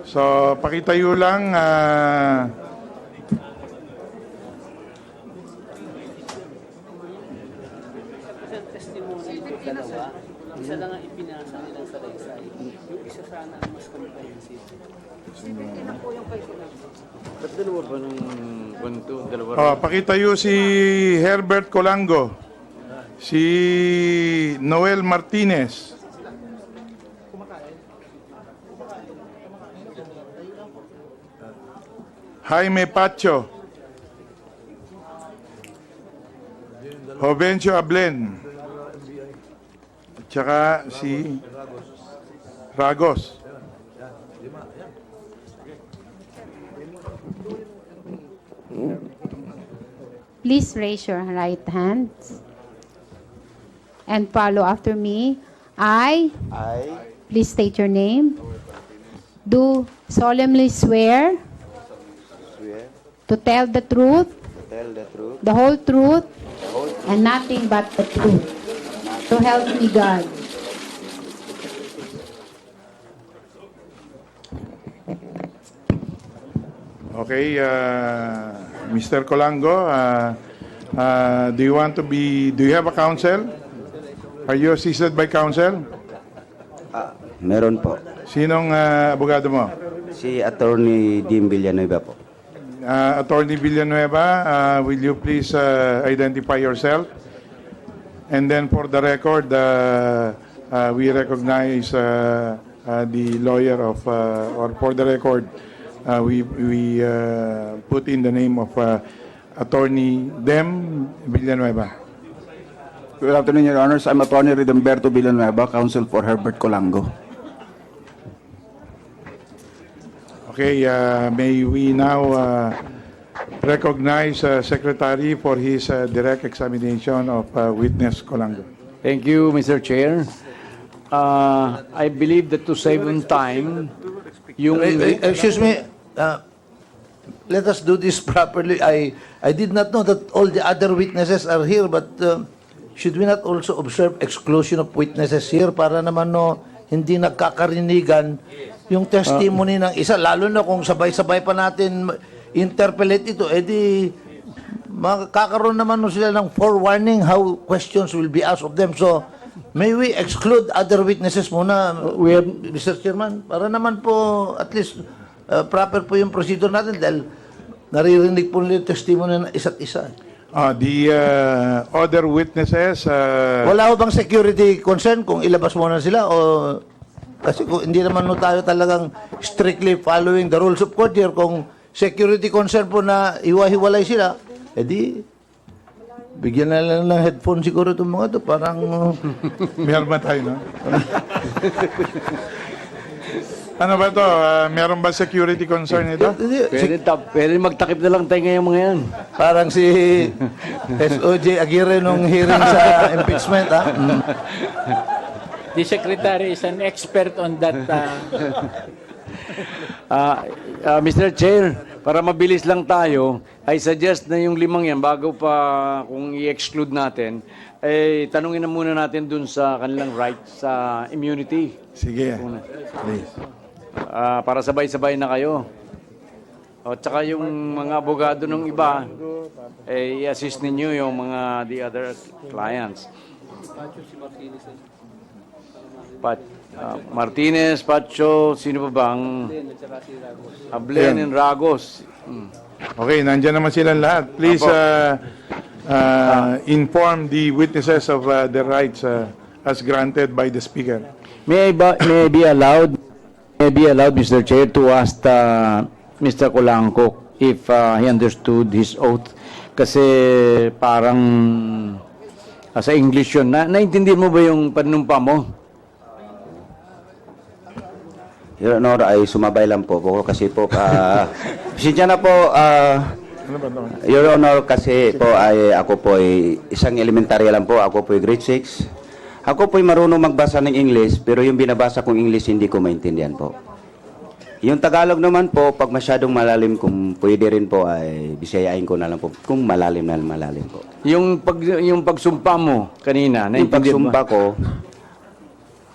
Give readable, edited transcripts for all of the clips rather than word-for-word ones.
So, pakitayo lang. Testimony ito, dalawa. Isa lang ang ipinasa nilang salaysay. Yung isa sana ang mas comprehensive. Ba't dalawa ba ng kwento? Dalawa Pakitayo si Herbert Colango. Si Noel Martinez. Jaime Pacho. Jovencio Ablen. At saka si Ragos. Please raise your right hand and follow after me. I, please state your name, do solemnly swear to tell the truth, the whole truth, and nothing but the truth. So help me God. Okay, Mr. Colango, do you have a counsel? Are you assisted by counsel? Meron po. Sinong abogado mo? Si Attorney Jim Villanueva po. Attorney Villanueva, will you please identify yourself? And then for the record, we recognize the lawyer of, or for the record, we put in the name of Attorney Dem Villanueva. Good afternoon, Your Honors. I'm Attorney Redemberto Villanueva, counsel for Herbert Colango. Okay, may we now recognize Secretary for his direct examination of witness Colango. Thank you, Mr. Chair. I believe that to save on time, yung... Excuse me, let us do this properly. I did not know that all the other witnesses are here, but should we not also observe exclusion of witnesses here para naman no, hindi nagkakarinigan yung testimony ng isa, lalo na kung sabay-sabay pa natin interpolate ito, edi makakaroon naman no sila ng forewarning how questions will be asked of them. So, may we exclude other witnesses muna, Mr. Chairman, para naman po at least proper po yung procedure natin dahil naririnig po nila yung testimony ng isa't isa. The other witnesses... Wala ho bang security concern kung ilabas muna sila o... Kasi kung hindi naman no tayo talagang strictly following the rules of court here, kung security concern po na iwahiwalay sila, edi bigyan na lang ng headphone siguro itong mga to parang... Meron ba tayo, no? Ano ba to? Meron ba security concern ito? Pwede magtakip na lang tayo ngayong mga yan. Parang si SOJ Aguirre nung hearing sa impeachment, ha? The Secretary is an expert on that. Mr. Chair, para mabilis lang tayo, I suggest na yung limang yan, bago pa kung i-exclude natin, tanungin na muna natin dun sa kanilang rights sa immunity. Sige. Please. Para sabay-sabay na kayo. O, tsaka yung mga abogado ng iba, i-assist ninyo yung mga the other clients. Martinez, Pacho, sino pa bang? Ablen and Ragos. Okay, nandiyan naman silang lahat. Please inform the witnesses of their rights as granted by the Speaker. May I be allowed, Mr. Chair, to ask Mr. Colanco if he understood his oath? Kasi parang sa English yun. Naintindihan mo ba yung panumpa mo? Your Honor, ay sumabay lang po kasi po, pasensya na po, Your Honor, kasi po ay ako po ay isang elementary lang po, ako po ay grade 6. Ako po ay marunong magbasa ng English, pero yung binabasa kong English hindi ko maintindihan po. Yung Tagalog naman po, pag masyadong malalim, kung pwede rin po, ay bisayain ko na lang po, kung malalim na malalim po. Yung pagsumpa mo kanina, Yung pagsumpa ko,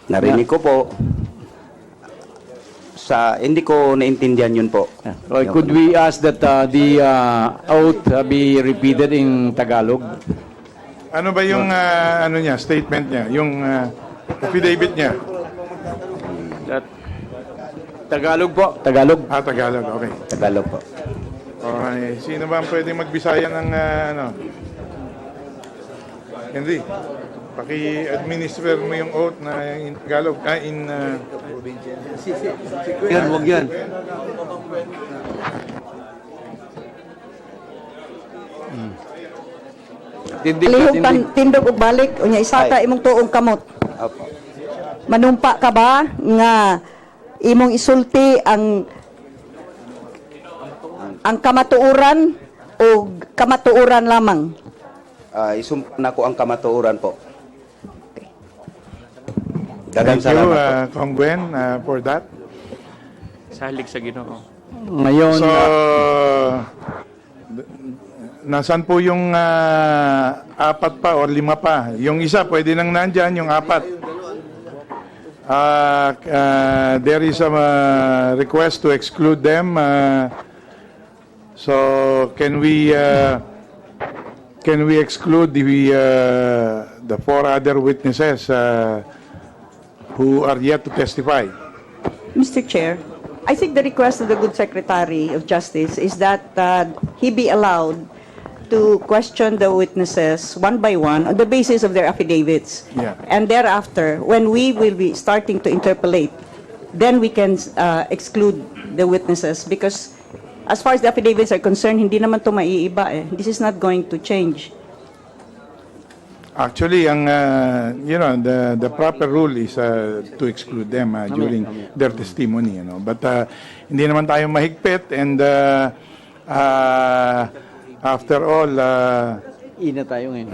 narinig ko po, hindi ko naintindihan yun po. Well, could we ask that the oath be repeated in Tagalog? Ano ba yung ano niya, statement niya, yung affidavit niya? Tagalog po. Tagalog. Tagalog, okay. Tagalog po. Okay, sino ba ang pwedeng magbisaya ng ano? Henry, paki-administer mo yung oath na in Tagalog, Yan, huwag yan. Tindig ka, Lihog tindig. tindog ug balik unya isaka imong tuong kamot. Opo. Manumpa ka ba nga imong isulti ang kamatuoran o kamatuoran lamang? Isumpa na ko ang kamatuoran po. Thank Daghang you, salamat po. Kong Gwen, for that. Salig sa Ginoo. Ngayon, So, nasaan po yung 4 pa or 5 pa? Yung isa, pwede nang nandyan, yung 4. There is a request to exclude them. So, can we exclude the 4 other witnesses who are yet to testify? Mr. Chair, I think the request of the good Secretary of Justice is that he be allowed to question the witnesses one by one on the basis of their affidavits. Yeah. And thereafter, when we will be starting to interpolate, then we can exclude the witnesses because as far as the affidavits are concerned, hindi naman to maiiba eh. This is not going to change. Actually, ang the proper rule is to exclude them during their testimony, But hindi naman tayo mahigpit and after all ina tayo ngayon.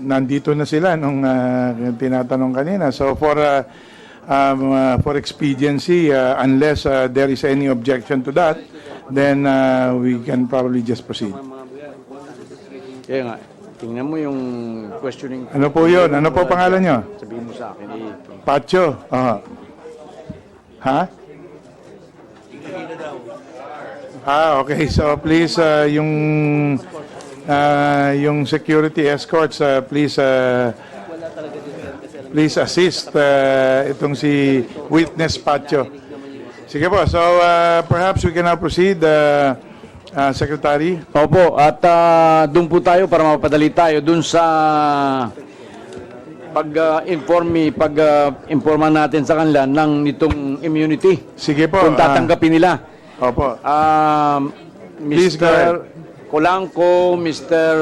nandito na sila nung tinatanong kanina. So for expediency, unless there is any objection to that, then we can probably just proceed. Kaya nga, tingnan mo yung questioning. Ano po yun? Ano po pangalan nyo? Sabihin mo sa akin. Pacho. Ha? Okay. So please, yung security escorts, please assist itong si Witness Pacho. Sige po. So perhaps we can now proceed, Secretary. Opo, at doon po tayo para mapadali tayo doon sa pag-informa natin sa kanila ng nitong immunity. Sige po. Kung tatanggapin nila. Opo. Please go ahead. Mr. Colanco, Mr.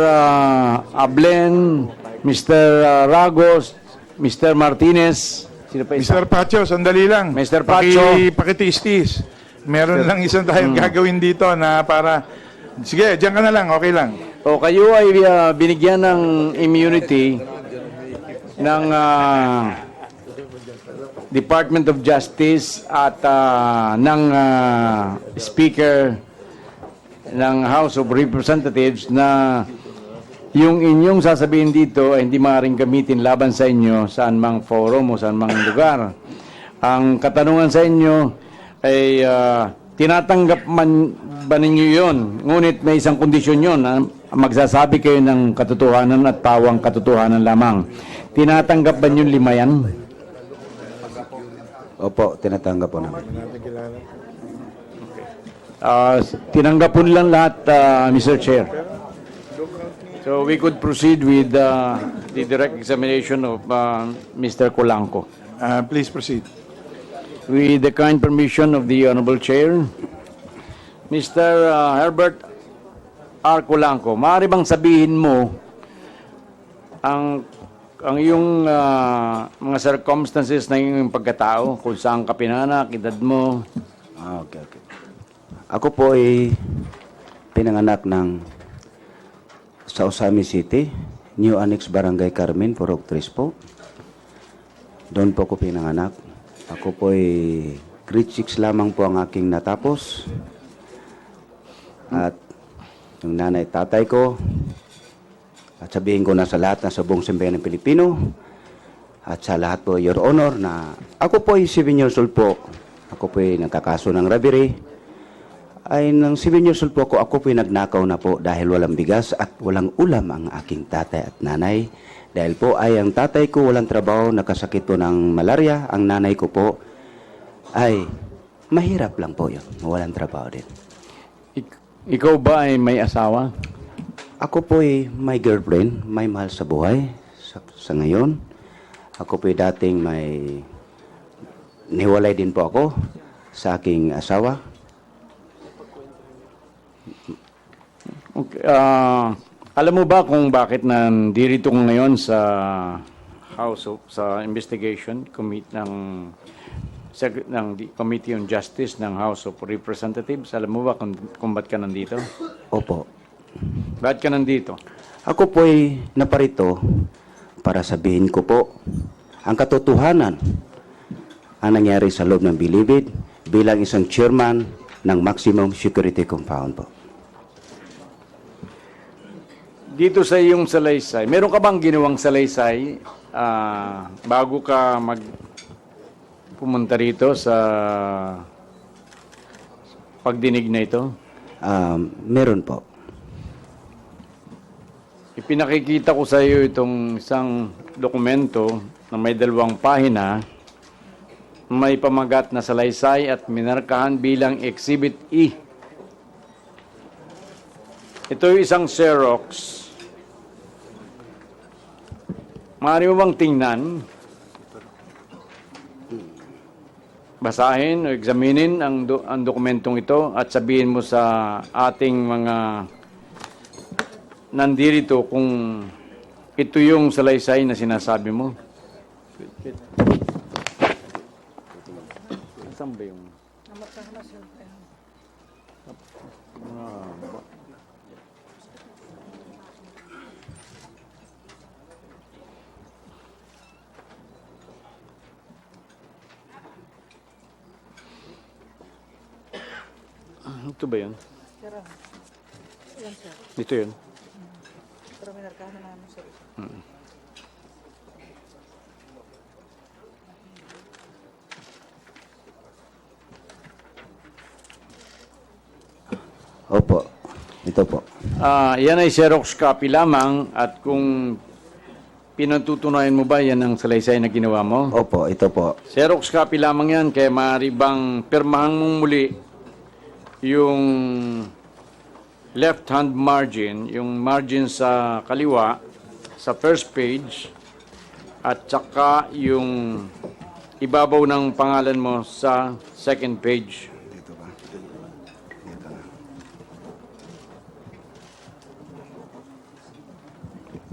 Ablen, Mr. Ragos, Mr. Martinez. Sino pa isa? Mr. Pacho, sandali lang. Mr. Pacho. Pakitiis-tis. Meron lang isang tayong gagawin dito na para... Sige, diyan ka na lang. Okay lang. O kayo ay binigyan ng immunity ng Department of Justice at ng Speaker ng House of Representatives na yung inyong sasabihin dito ay hindi maaaring gamitin laban sa inyo saan mang forum o saan mang lugar. Ang katanungan sa inyo ay tinatanggap man ba ninyo yun? Ngunit may isang kondisyon yun, magsasabi kayo ng katotohanan at pawang katotohanan lamang. Tinatanggap ba nyo 5 yan? Opo, tinatanggap po namin. Tinanggap po nilang lahat, Mr. Chair. So we could proceed with the direct examination of Mr. Colanco. Please proceed. With the kind permission of the Honorable Chair, Mr. Herbert R. Colanco, maaari bang sabihin mo ang iyong mga circumstances ng iyong pagkatao, kung saan ka pinanak, edad mo? Okay. Ako po ay pinanganak sa Osami City, New Annex Barangay Carmen, Purok 3 po. Doon po ako pinanganak. Ako po ay grade 6 lamang po ang aking natapos. At yung nanay tatay ko, at sabihin ko na sa lahat na sa buong simbahan ng Pilipino, At sa lahat po, Your Honor, na ako po ay 7 years old po. Ako po ay nagkakaso ng robbery. Ay ng 7 years old po ako po ay nagnakaw na po dahil walang bigas at walang ulam ang aking tatay at nanay. Dahil po ay ang tatay ko walang trabaho, nakasakit po ng malaria. Ang nanay ko po ay mahirap lang po yun, walang trabaho din. Ikaw ba ay may asawa? Ako po ay may girlfriend, may mahal sa buhay sa ngayon. Ako po ay dating may niwalay din po ako sa aking asawa. Okay, alam mo ba kung bakit nandito ko ngayon sa sa investigation committee ng Committee on Justice ng House of Representatives? Alam mo ba kung ba't ka nandito? Opo. Ba't ka nandito? Ako po ay naparito para sabihin ko po ang katotohanan ang nangyari sa loob ng Bilibid bilang isang chairman ng Maximum Security Compound po. Dito sa iyong salaysay, meron ka bang ginawang salaysay bago ka pumunta rito sa pagdinig na ito? Meron po. Ipinakikita ko sa iyo itong isang dokumento na may 2 pahina, may pamagat na salaysay at minarkahan bilang Exhibit E. Ito yung isang Xerox. Maaari mo bang tingnan, basahin o examinin ang dokumentong ito at sabihin mo sa ating mga nandirito kung ito yung salaysay na sinasabi mo? Saan ba yung... Ito ba yun? Ito yun. Opo. Ito po. Yan ay Xerox copy lamang at kung pinatutunayan mo ba yan ang salaysay na ginawa mo? Opo, ito po. Xerox copy lamang yan, kaya maaari bang pirmahan mong muli yung left-hand margin, yung margin sa kaliwa, sa first page, at saka yung ibabaw ng pangalan mo sa second page. Dito ba? Dito na.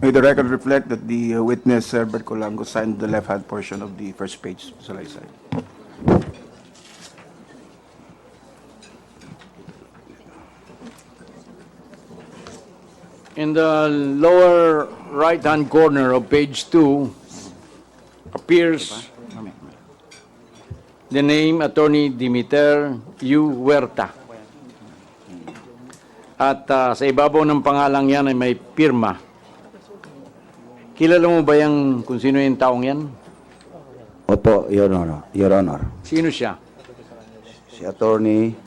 May the record reflect that the witness, Herbert Colango, signed the left-hand portion of the first page, salaysay. In the lower right-hand corner of page 2 appears the name Attorney Dimiter U. Huerta. At sa ibabaw ng pangalang yan ay may pirma. Kilala mo ba yung kung sino yung taong yan? Opo, Your Honor. Your Honor. Sino siya? Si attorney,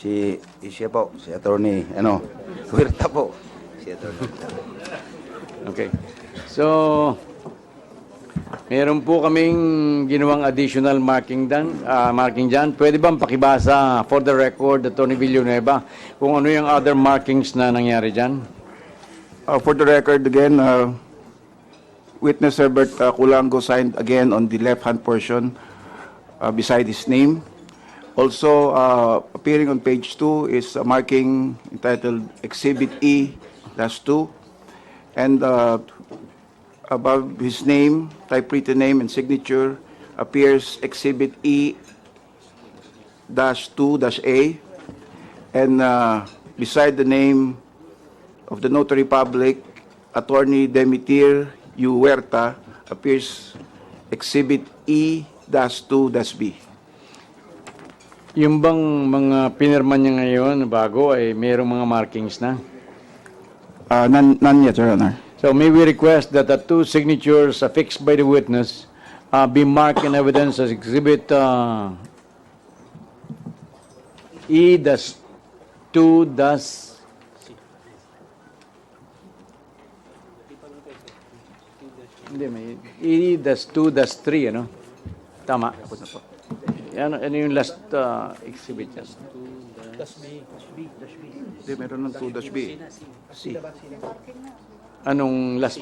siya po, si attorney, Huerta po. Si attorney. Okay. So, meron po kaming ginawang additional marking dyan. Pwede bang pakibasa for the record, Attorney Villanueva, kung ano yung other markings na nangyari dyan? For the record again, witness Herbert Colango signed again on the left-hand portion beside his name. Also, appearing on page 2 is a marking entitled Exhibit E-2. And above his name, typewritten name and signature, appears Exhibit E-2-A. And beside the name of the notary public, Attorney Dimiter U. Huerta, appears Exhibit E-2-B. Yung bang mga pinirma niya ngayon bago ay mayroong mga markings na? None yet, Your Honor. So may we request that the two signatures affixed by the witness be marked in evidence as Exhibit E-2-. Hindi, may E-2-3, ano? Tama. Ano yung last exhibit yan? Hindi, meron ng 2-B. Anong last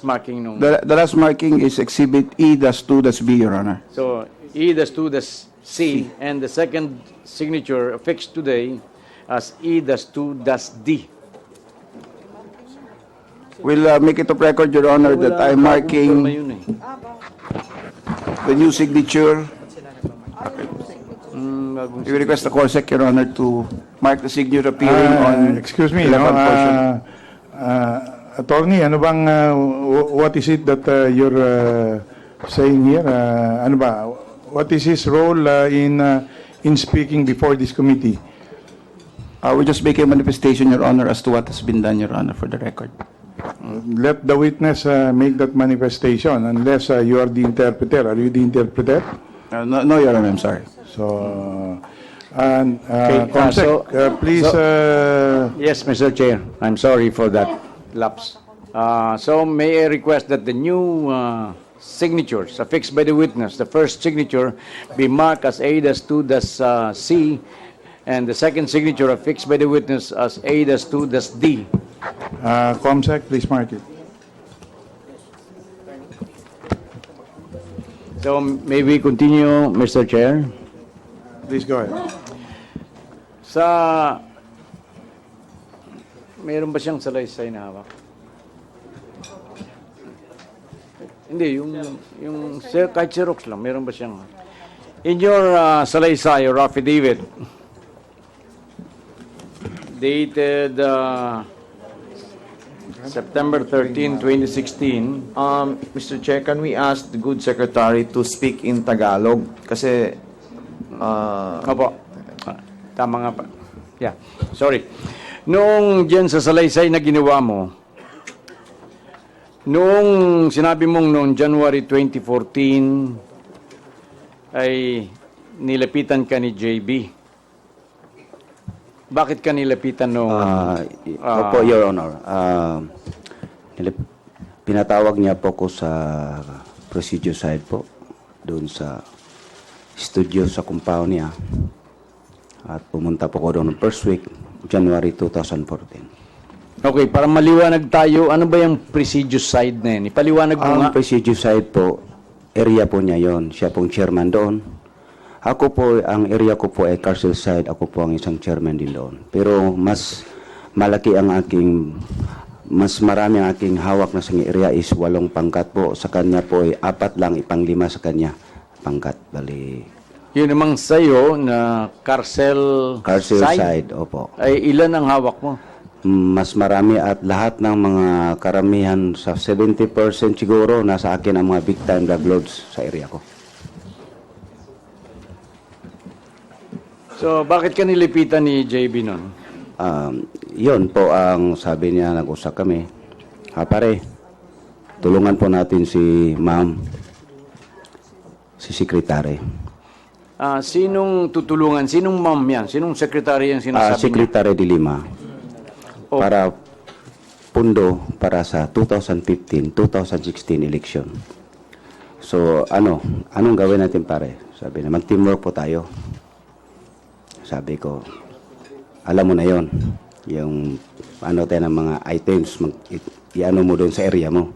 marking nung? The last marking is Exhibit E-2-B, Your Honor. So, E-2-C, and the second signature affixed today as E-2-D. We'll make it of record, Your Honor, that I'm marking Forma yun eh. the new signature. Bagong We request the CORSEC, Your Honor, to mark the signature appearing on Excuse me, the left-hand portion. Attorney, ano bang, what is it that you're saying here? Ano ba? What is his role in speaking before this committee? We just make a manifestation, Your Honor, as to what has been done, Your Honor, for the record. Let the witness make that manifestation unless you are the interpreter. Are you the interpreter? No, Your Honor, I'm sorry. So, so- please, Yes, Mr. Chair. I'm sorry for that lapse. So may I request that the new signatures affixed by the witness, the first signature be marked as A-2-C, and the second signature affixed by the witness as A-2-D. COMSEC, please mark it. So may we continue, Mr. Chair? Please go ahead. Meron ba siyang salaysay na hawak? Hindi, kahit Xerox lang, meron ba siyang? In your salaysay or affidavit, dated September 13, 2016, Mr. Chair, can we ask the good secretary to speak in Tagalog? Kasi, Opo. Tama nga pa. Yeah. Sorry. Noong dyan sa salaysay na ginawa mo, noong sinabi mong noong January 2014 ay nilapitan ka ni JB. Bakit ka nilapitan noong... Opo, Your Honor. Pinatawag niya po ko sa procedure side po, doon sa studio sa compound niya. At pumunta po ko doon ng first week, January 2014. Okay, para maliwanag tayo, ano ba yung prestigious side na yun? Ipaliwanag mo nga. Ang procedure side po, area po niya yon. Siya pong chairman doon. Ako po, ang area ko po ay Carcel side. Ako po ang isang chairman din doon. Pero mas malaki ang aking, mas marami ang aking hawak na sa area is 8 pangkat po. Sa kanya po ay 4 lang, ipang-5 sa kanya pangkat. Bali, Yun namang sa'yo na Carcel side, opo. Ay ilan ang hawak mo? Mas marami at lahat ng mga karamihan sa 70% siguro nasa akin ang mga big time drug loads sa area ko. So, bakit ka nilipitan ni JB nun? Yun po ang sabi niya, nag-usap kami. Pare, tulungan po natin si ma'am, si secretary. Sinong tutulungan? Sinong ma'am yan? Sinong secretary yan sinasabi niya? Secretary de Lima. Oh. Para pundo para sa 2015-2016 election. So, anong gawin natin pare? Sabi na, mag-teamwork po tayo. Sabi ko, alam mo na yon, yung tayo ng mga items, iano mo doon sa area mo.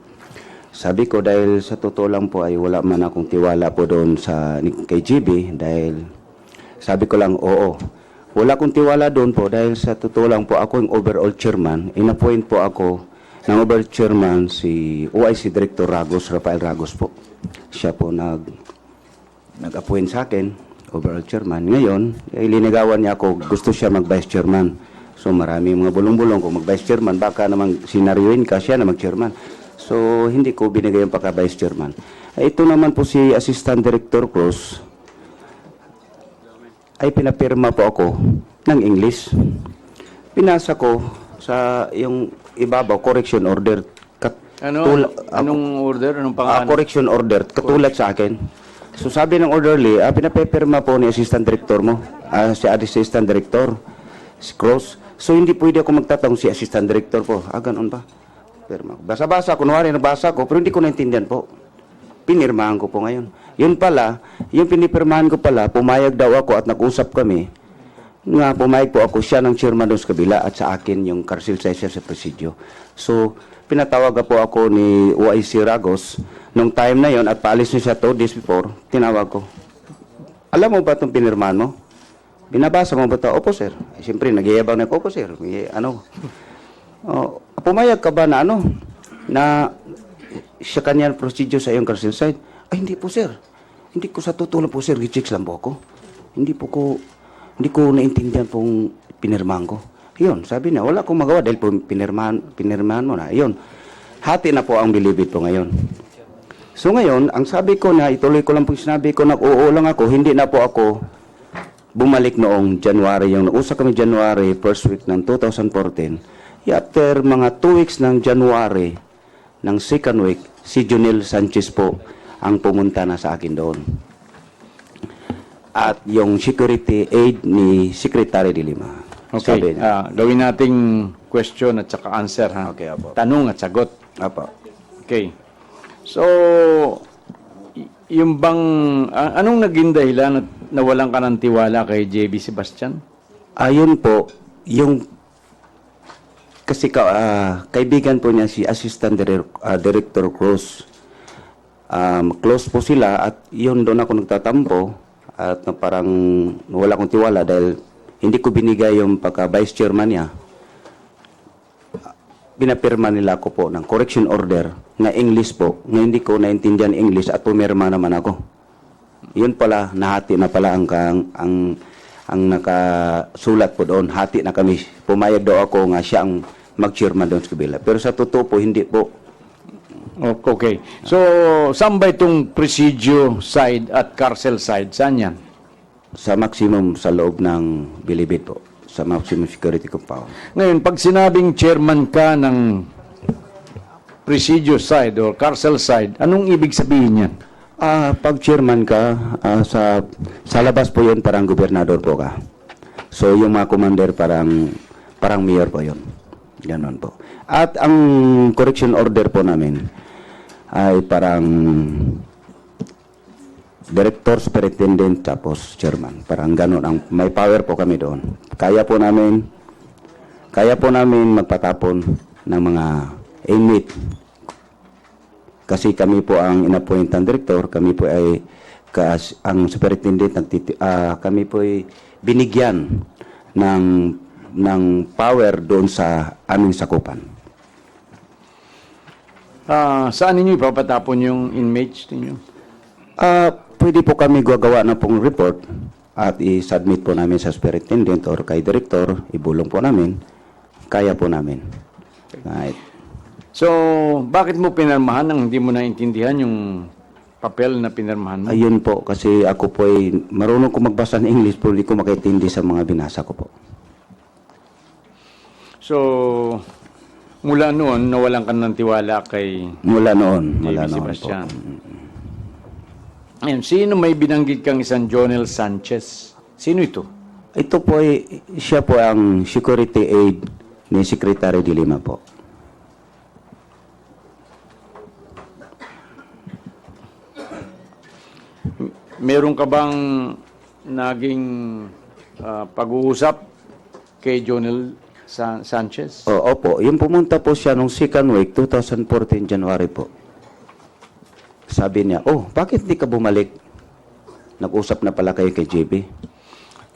Sabi ko, dahil sa totoo lang po ay wala man akong tiwala po doon kay GB, dahil sabi ko lang, oo. Wala akong tiwala doon po dahil sa totoo lang po ako yung overall chairman. In-appoint po ako ng overall chairman si OIC Director Ragos, Rafael Ragos po. Siya po nag-appoint sa akin, overall chairman. Ngayon, linigawan niya ako, gusto siya mag-vice chairman. So marami mga bulong-bulong kung mag-vice chairman, baka namang sinaryuin ka siya na mag-chairman. So hindi ko binigay yung pagka-vice chairman. Ito naman po si Assistant Director Cruz, ay pinapirma po ako ng English. Pinasa ko sa yung ibabaw, correction order Anong order? Anong pangalan? Correction order, katulad sa akin. So sabi ng orderly, pinapepirma po ni assistant director mo, si assistant director, si Cross. So hindi pwede ako magtatanong si assistant director po. Ganon ba? Pirma ko. Basa-basa, kunwari nabasa ko, pero hindi ko naintindihan po. Pinirmahan ko po ngayon. Yun pala, yung pinipirmahan ko pala, pumayag daw ako at nag-usap kami, nga pumayag po ako, siya ng chairman doon sa kabila at sa akin yung Carcel Session sa presidio. So, pinatawag po ako ni OIC Ragos nung time na yon at paalis niya siya 2 days before, tinawag ko. Alam mo ba itong pinirmahan mo? Binabasa mo ba ito? Opo, sir. Siyempre, nagyayabang na ako, opo, sir. Pumayag ka ba na na siya kanya procedure sa iyong Carcel side? Ay, hindi po, sir. Hindi ko sa tutulong po, sir. Rejects lang po ako. Hindi ko naintindihan pong pinirmahan ko. Yun, sabi niya, wala akong magawa dahil po pinirmahan mo na. Yun, hati na po ang bilibid po ngayon. So ngayon, ang sabi ko na, ituloy ko lang po sinabi ko, nag-oo lang ako, hindi na po ako bumalik noong January. Yung nausap kami January, first week ng 2014. After mga 2 weeks ng January, ng second week, si Junel Sanchez po ang pumunta na sa akin doon. At yung security aid ni Secretary de Lima. Okay, gawin nating question at saka answer, ha? Okay, apo. Tanong at sagot. Apo. Okay. So, yung bang, anong naging dahilan at nawalan ka ng tiwala kay JB Sebastian? Ayun po, yung kasi kaibigan po niya si Assistant Director Cruz. Close po sila at yun doon ako nagtatampo at parang wala akong tiwala dahil hindi ko binigay yung pagka-vice chairman niya. Pinapirma nila ako po ng correction order na English po. Ngayon hindi ko naintindihan English at pumirma naman ako. Yun pala, nahati na pala ang nakasulat po doon. Hati na kami. Pumayag daw ako nga siya ang mag-chairman doon sa kabila. Pero sa totoo po, hindi po. Okay. So, saan ba itong presidio side at Carcel side? Saan yan? Sa maximum sa loob ng Bilibid po. Sa maximum security compound. Ngayon, pag sinabing chairman ka ng presidio side or Carcel side, anong ibig sabihin yan? Pag chairman ka, sa labas po yun parang gobernador po ka. So, yung mga commander parang mayor po yun. Ganon po. At ang correction order po namin ay parang director, superintendent, tapos chairman. Parang ganon. May power po kami doon. Kaya po namin magpatapon ng mga inmate. Kasi kami po ang inappoint ng director, kami po ay ang superintendent, kami po ay binigyan ng power doon sa aming sakupan. Saan ninyo ipapatapon yung inmates ninyo? Pwede po kami gagawa na pong report at i-submit po namin sa superintendent or kay director, ibulong po namin, kaya po namin. Right. So, bakit mo pinirmahan nang hindi mo naintindihan yung papel na pinirmahan mo? Ayun po, kasi ako po ay marunong ko magbasa ng English, pero hindi ko makaintindi sa mga binasa ko po. So, mula noon, nawalan ka ng tiwala kay Mula noon JB po. Sebastian. Ayun, sino may binanggit kang isang Jonel Sanchez? Sino ito? Ito po ay, siya po ang security aid ni Secretary de Lima po. Meron ka bang naging pag-uusap kay Jonel Sanchez? Opo, yung pumunta po siya nung second week, 2014 January po. Sabi niya, bakit di ka bumalik? Nag-usap na pala kayo kay JB.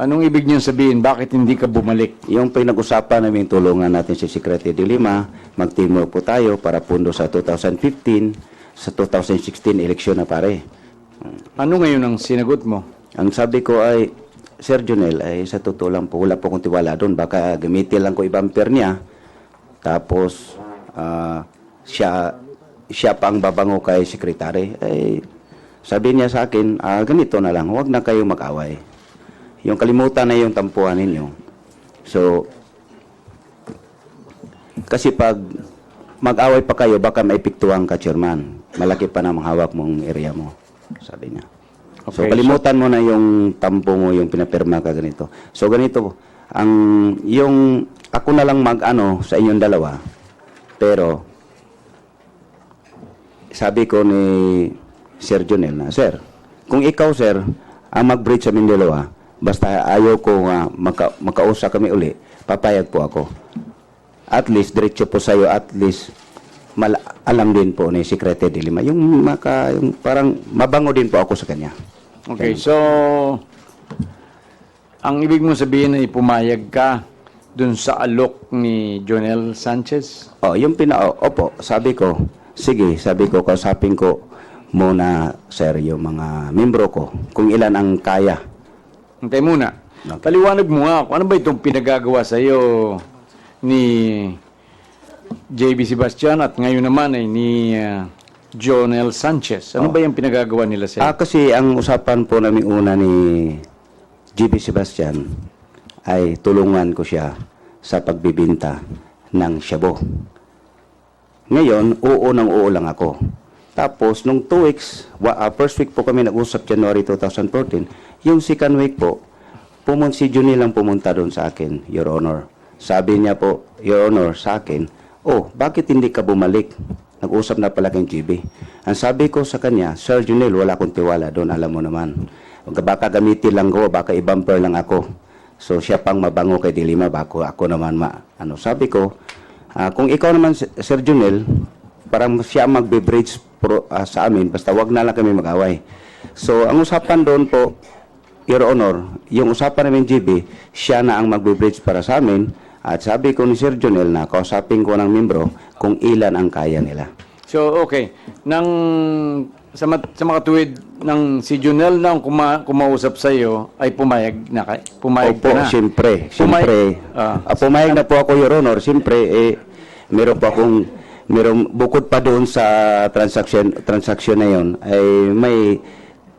Anong ibig niyang sabihin? Bakit hindi ka bumalik? Yung pinag-usapan namin, tulungan natin si Secretary de Lima, mag-teamwork po tayo para pundo sa 2015, sa 2016 eleksyon na pare. Ano ngayon ang sinagot mo? Ang sabi ko ay, Sir Jonel, ay sa totoo lang po, wala po akong tiwala doon. Baka gamitin lang ko i-bumper niya. Tapos, siya pa ang babango kay Secretary. Sabi niya sa akin, ganito na lang, huwag na kayo mag-away. Yung kalimutan na yung tampuhan ninyo. So, kasi pag mag-away pa kayo, baka maipiktuhan ka, Chairman. Malaki pa na hawak mong area mo, sabi niya. So, Okay, kalimutan mo na yung tampo mo, yung pinapirma ka ganito. So, ganito, yung, ako na lang mag-ano sa inyong dalawa, pero, sabi ko ni Sir Jonel na, Sir, kung ikaw, Sir, ang mag-breach sa aming dalawa, basta ayaw ko makausap kami uli, papayag po ako. At least, diretso po sa'yo, at least, alam din po ni Secretary de Lima. Yung parang mabango din po ako sa kanya. Okay, so ang ibig mo sabihin ay pumayag ka dun sa alok ni Jonel Sanchez? Yung opo, sabi ko, sige, sabi ko, kausapin ko muna, sir, yung mga membro ko, kung ilan ang kaya. Hintay muna. Okay. Paliwanag mo nga, ano ba itong pinagagawa sa iyo ni JB Sebastian at ngayon naman ay ni Jonel Sanchez? Ano ba yung pinagagawa nila sa iyo? Kasi ang usapan po namin una ni JB Sebastian ay tulungan ko siya sa pagbibinta ng shabu. Ngayon, oo lang ako. Tapos, nung 2 weeks, first week po kami nag-usap, January 2014, yung second week po, si Junil lang pumunta doon sa akin, Your Honor. Sabi niya po, Your Honor, sa akin, bakit hindi ka bumalik? Nag-usap na pala kang GB. Ang sabi ko sa kanya, Sir Junil, wala akong tiwala doon, alam mo naman. Baka gamitin lang ko, baka i-bumper lang ako. So siya pang mabango kay Dilima, bako ako naman sabi ko, kung ikaw naman, Sir Junil, parang siya magbe-bridge sa amin, basta wag na lang kami mag-away. So ang usapan doon po, Your Honor, yung usapan namin GB, siya na ang magbe-bridge para sa amin. At sabi ko ni Sir Jonel na kausapin ko ng membro kung ilan ang kaya nila. So, okay. Sa makatuwid ng si Jonel na kumausap sa iyo ay pumayag Opo, ka na. siyempre. Ah. Pumayag na po ako, Your Honor. Siyempre, meron po akong, bukod pa doon sa transaksyon na yon, ay may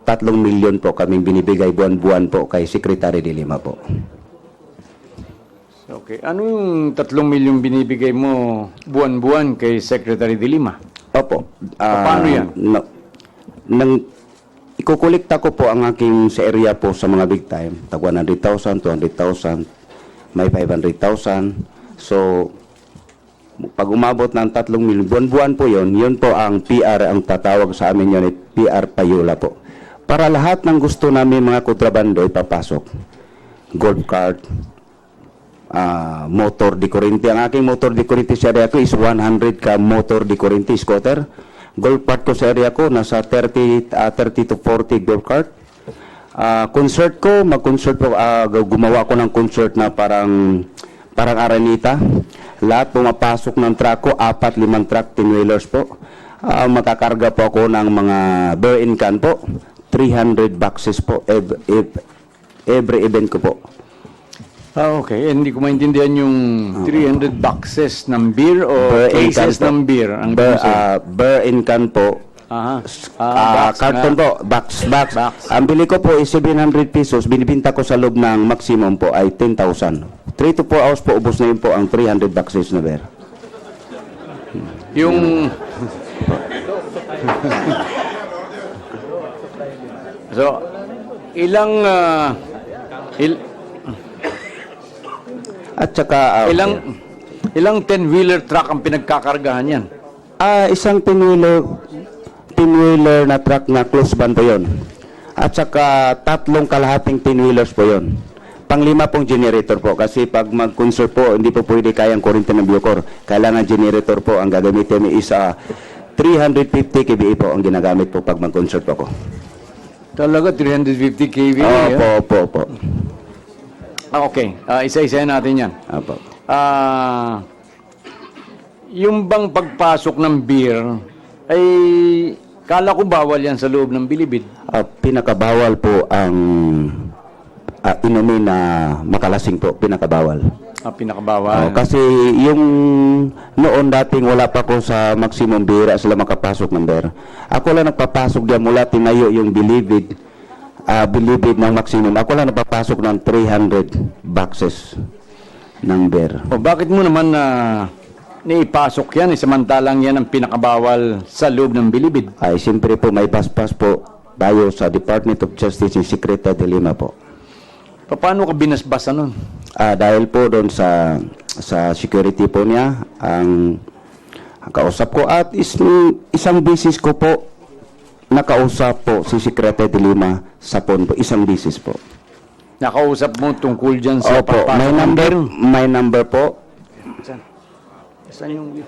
3 milyon po kaming binibigay buwan-buwan po kay Secretary de Lima po. Okay. Ano yung 3 milyong binibigay mo buwan-buwan kay Secretary de Lima? Opo. Paano yan? Ikukulikta ko po ang aking sa area po sa mga big time. Tag 100,000, 200,000, may 500,000. So, pag umabot ng 3 milyon, buwan-buwan po yun po ang PR, ang tatawag sa amin yun, PR Payula po. Para lahat ng gusto namin mga kontrabando ipapasok. Golf cart, motor di Corinte. Ang aking motor di Corinte sa area ko is 100 ka motor di Corinte scooter. Golf cart ko sa area ko nasa 30 to 40 golf cart. Concert ko, mag-concert po, gumawa ko ng concert na parang Aranita. Lahat pumapasok ng truck ko, 4-5 truck, 10-wheelers po. Makakarga po ako ng mga beer in can po. 300 boxes po every event ko po. Okay. Hindi ko maintindihan yung 300 boxes ng beer o cases ng beer. Ang Beer in can po. Carton po, box. Ang bili ko po is 700 pesos. Binibinta ko sa loob ng maximum po ay 10,000. 3 to 4 hours po, ubos na yun po ang 300 boxes na beer. Yung... So, ilang... At saka... Ilang 10-wheeler truck ang pinagkakargahan yan? Isang 10-wheeler na truck na close van po yun. At saka 3 kalahating 10-wheelers po yun. Pang-5 pong generator po. Kasi pag mag-concert po, hindi po pwede kayang kuryente ng Bucor. Kailangan generator po. Ang gagamitin is 350 kVA po ang ginagamit po pag mag-concert po ako. Talaga, 350 kVA? Opo. Okay. Isa-isa natin yan. Opo. Yung bang pagpasok ng beer, ay kala ko bawal yan sa loob ng Bilibid. Pinakabawal po ang inumin na makalasing po. Pinakabawal. Pinakabawal. Kasi yung noon dating wala pa ko sa maximum beer, sila makapasok ng beer. Ako lang nagpapasok diyan mula tinayo yung Bilibid ng maximum. Ako lang nagpapasok ng 300 boxes ng beer. Bakit mo naman naipasok yan, samantalang yan ang pinakabawal sa loob ng bilibid. Ay, siyempre po, may paspas po tayo sa Department of Justice, yung Secretary de Lima po. Paano ka binasbasa nun? Dahil po doon sa security po niya, ang kausap ko at isang bisis ko po nakausap po si Secretary de Lima sa phone po, isang bisis po. Nakausap mo tungkol dyan sa Opo, may number po. Saan yung...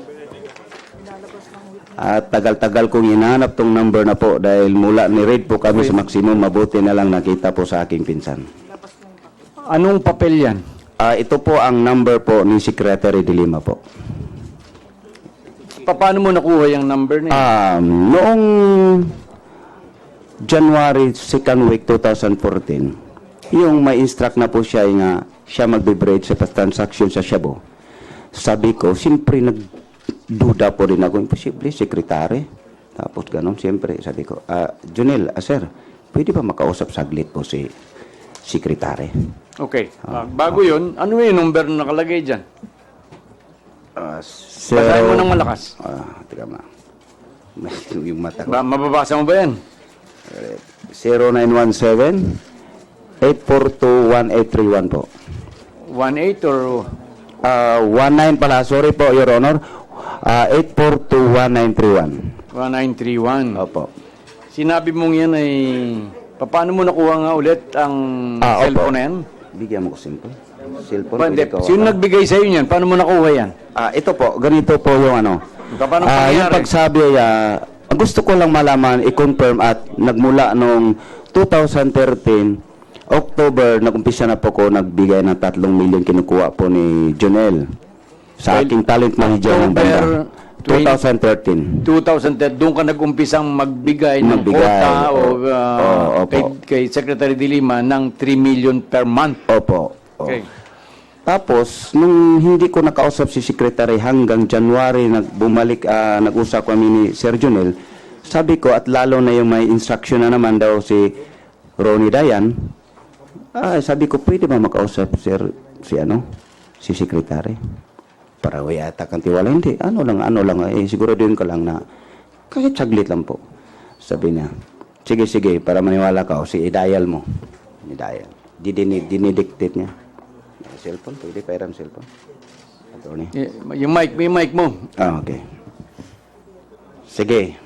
At tagal-tagal kong hinahanap tong number na po dahil mula ni-read po kami sa maximum, mabuti na lang nakita po sa aking pinsan. Anong papel yan? Ito po ang number po ni Secretary de Lima po. Paano mo nakuha yung number na yun? Noong January 2nd week 2014, yung may instruct na po siya nga siya magbe-break sa transaction sa Shabu. Sabi ko, siyempre nagduda po rin ako, imposible, sekretary. Tapos ganun, siyempre, sabi ko, Junel, sir, pwede ba makausap saglit po si sekretary? Okay. Bago yun, ano yung number na nakalagay dyan? Sir, Basahin mo ng malakas. teka ma. Yung mata ko. Mababasa mo ba yan? 0917-842-1831 po. 18 or... 19 pala, sorry po, Your Honor. 842-1931. 1931. Opo. Sinabi mong yan ay... Paano mo nakuha nga ulit ang cellphone na yan? Bigyan mo ko cellphone. Cellphone. Hindi. pwede ko- Sino nagbigay sa'yo niyan? Paano mo nakuha yan? Ito po, ganito po yung ano. Paano Yung pangyayari? pagsabi, gusto ko lang malaman, i-confirm at nagmula nung 2013, October, nag-umpisa na po ko nagbigay ng 3 million kinukuha po ni Jonel sa aking talent manager ng banda. 2013. 2010, doon ka nag-umpisang magbigay ng quota Opo. kay Secretary de Lima ng 3 million per month. Opo. Okay. Tapos, nung hindi ko nakausap si Secretary hanggang January, nag-usap kami ni Sir Jonel, sabi ko, at lalo na yung may instruction na naman daw si Ronnie Dayan, sabi ko, pwede ba makausap si Secretary? Para yata kang tiwala. Hindi, ano lang, siguro din ko lang na, kahit saglit lang po. Sabi niya, sige, para maniwala ka, i-dial mo. I-dial. Dinidictate niya. Cellphone, pwede pairam cellphone. Attorney. Yung mic mo. Okay. Sige.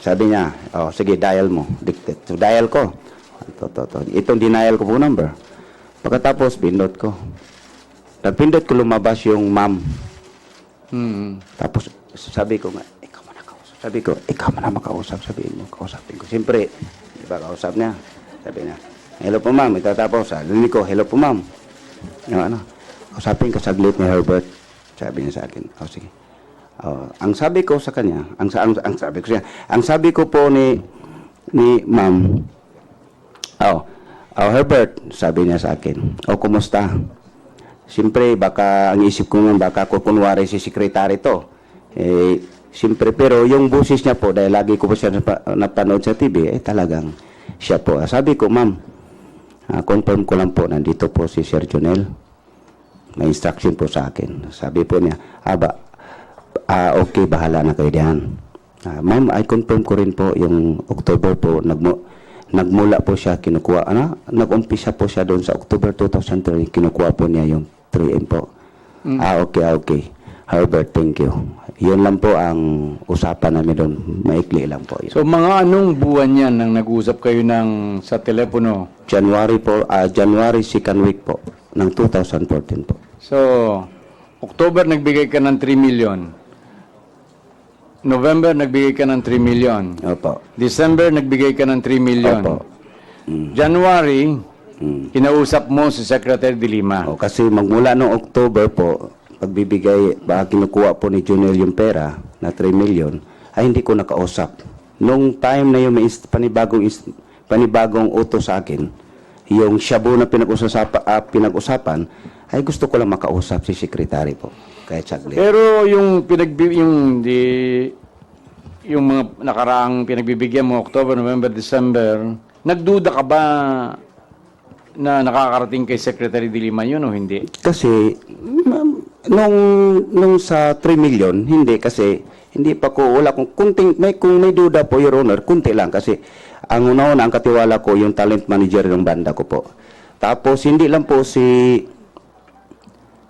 Sabi niya, sige, dial mo. Dictate. So, dial ko. Itong denial ko po number. Pagkatapos, pindot ko. Nagpindot ko, lumabas yung ma'am. Tapos, sabi ko nga, ikaw man nakausap. Sabi ko, ikaw man na makausap. Sabihin mo, kausapin ko. Siyempre, di ba kausap niya? Sabi niya, hello po ma'am. Itatapos, linig ko, hello po ma'am. Yung kausapin ko saglit ni Herbert. Sabi niya sa akin, sige. Ang sabi ko sa kanya, ang sabi ko po ni ma'am, Herbert, sabi niya sa akin, kumusta? Siyempre, baka ang isip ko nga, baka kukunwari si sekretary to. Siyempre, pero yung busis niya po, dahil lagi ko po siya napanood sa TV, talagang siya po. Sabi ko, ma'am, confirm ko lang po, nandito po si Sir Jonel. May instruction po sa akin. Sabi po niya, okay, bahala na kayo diyan. Ma'am, I confirm ko rin po yung October po, nagmula po siya, kinukuha, nag-umpisa po siya doon sa October 2003, kinukuha po niya yung 3M po. Okay. Herbert, thank you. Yun lang po ang usapan namin doon. Maikli lang po yun. So, mga anong buwan yan nang nag-usap kayo sa telepono? January 2nd week po, ng 2014 po. So, October nagbigay ka ng 3 million. November nagbigay ka ng 3 million. Opo. December nagbigay ka ng 3 million. Opo. January, kinausap mo si Secretary de Lima. Kasi magmula noong October po, pagbibigay, baka kinukuha po ni Junel yung pera na 3 million, ay hindi ko nakausap. Nung time na yung may panibagong utos sa akin, yung shabu na pinag-usapan, ay gusto ko lang makausap si Secretary po. Kahit saglit. Pero yung mga nakaraang pinagbibigyan mo, October, November, December, nagduda ka ba na nakakarating kay Secretary de Lima yun o hindi? Kasi, Nung sa 3 million, hindi kasi hindi pa ko wala kung may duda po, Your Honor, kunti lang kasi ang una-una ang katiwala ko yung talent manager ng banda ko po. Tapos hindi lang po si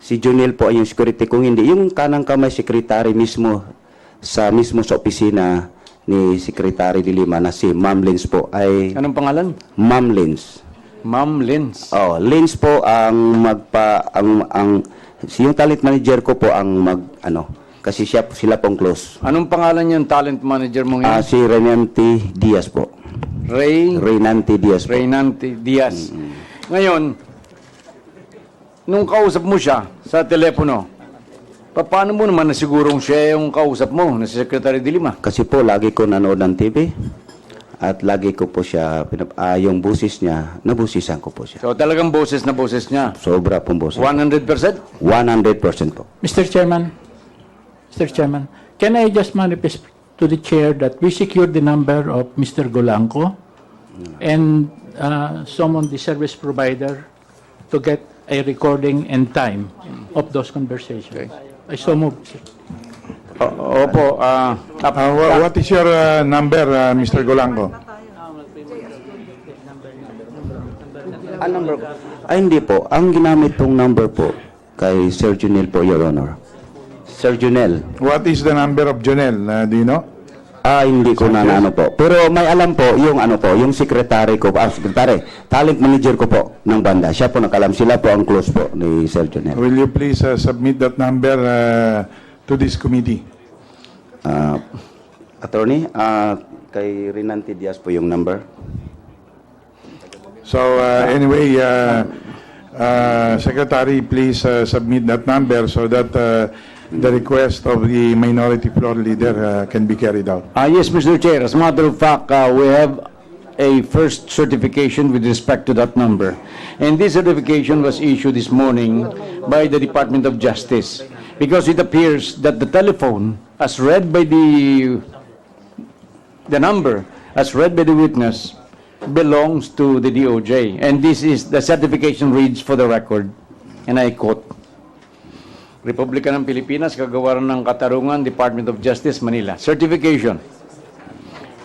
Junel po ay yung security, kung hindi yung kanang kamay secretary mismo sa opisina ni Secretary de Lima na si Ma'am Lins po ay Anong pangalan? Ma'am Lins. Ma'am Lins. Oh, Lins po ang yung talent manager ko po ang kasi sila pong close. Anong pangalan yung talent manager mo ngayon? Si Renanti Diaz po. Renanti Diaz po. Reynante Diaz. Ngayon, nung kausap mo siya sa telepono, paano mo naman nasigurong siya yung kausap mo na si Secretary de Lima? Kasi po lagi ko nanood ng TV at lagi ko po siya yung boses niya, nabusisan ko po siya. So talagang boses na boses niya. Sobra pong boses. 100%? 100% po. Mr. Chairman, can I just manifest to the chair that we secured the number of Mr. Golanco and summon the service provider to get a recording and time of those conversations? I so move, sir. Opo. What is your number, Mr. Golanco? Ang number ko? Ay, hindi po. Ang ginamit pong number po kay Sir Junel po, Your Honor. Sir Junel. What is the number of Jonel? Do you know? Hindi ko na po. Pero may alam po, yung secretary ko, secretary, talent manager ko po ng banda. Siya po nakalam. Sila po ang close po ni Sir Junel. Will you please submit that number to this committee? Attorney, kay Renanti Diaz po yung number. So anyway, Secretary, please submit that number so that the request of the minority floor leader can be carried out. Yes, Mr. Chair. As a matter of fact, we have a first certification with respect to that number. And this certification was issued this morning by the Department of Justice because it appears that the telephone, as read by the number, as read by the witness, belongs to the DOJ. And this is, the certification reads for the record, and I quote, Republika ng Pilipinas, Kagawaran ng Katarungan, Department of Justice, Manila. Certification.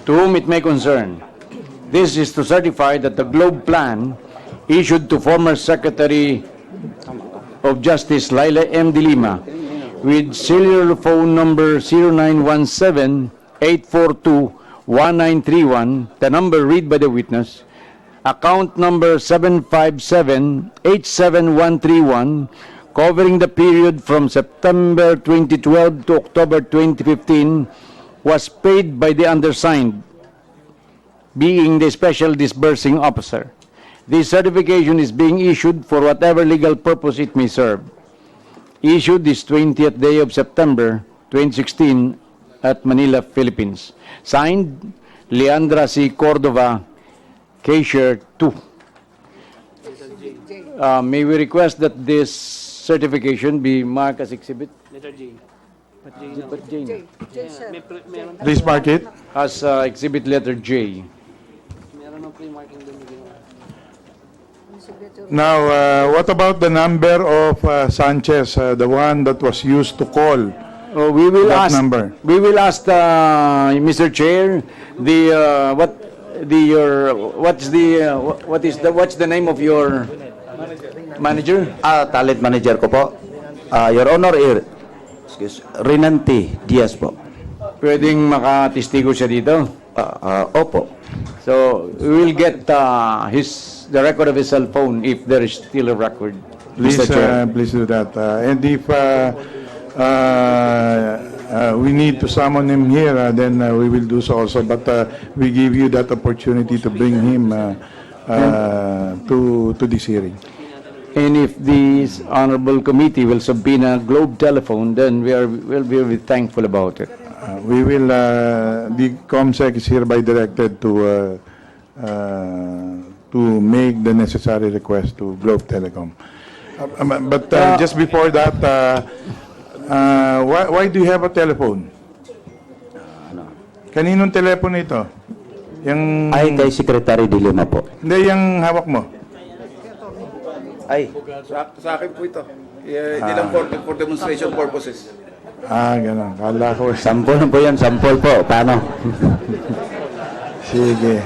To whom it may concern, this is to certify that the Globe Plan issued to former Secretary of Justice Laila M. De Lima with serial phone number 0917-842-1931, the number read by the witness, account number 757-87131, covering the period from September 2012 to October 2015, was paid by the undersigned, being the special disbursing officer. This certification is being issued for whatever legal purpose it may serve. Issued this 20th day of September 2016 at Manila, Philippines. Signed, Leandra C. Cordova, Cashier 2. May we request that this certification be marked as exhibit? Letter J. But J. Meron Please mark it. As exhibit letter J. ng pre-marking doon na ginawa. Now, what about the number of Sanchez, the one that was used to call? We will That ask. number. We will ask Mr. Chair what's the name of your manager? Talent manager ko po. Your Honor, Renanti Diaz po. Pwedeng makatistigo siya dito. Opo. So we will get the record of his cell phone if there is still a record. Please, Mr. Chair. please do that. And if we need to summon him here, then we will do so also. But we give you that opportunity to bring him to this hearing. And if this honorable committee will subpoena Globe Telephone, then we'll be thankful about it. We will, the COMSEC is hereby directed to make the necessary request to Globe Telecom. But just before that, why do you have a telephone? Kaninong telepono ito? Yung, Ay, kay Secretary de Lima po. hindi, yung hawak mo. Ay, Sa akin po ito. Hindi lang for demonstration purposes. Ganun. Kala ko. Sample po yan, sample po. Paano? Sige.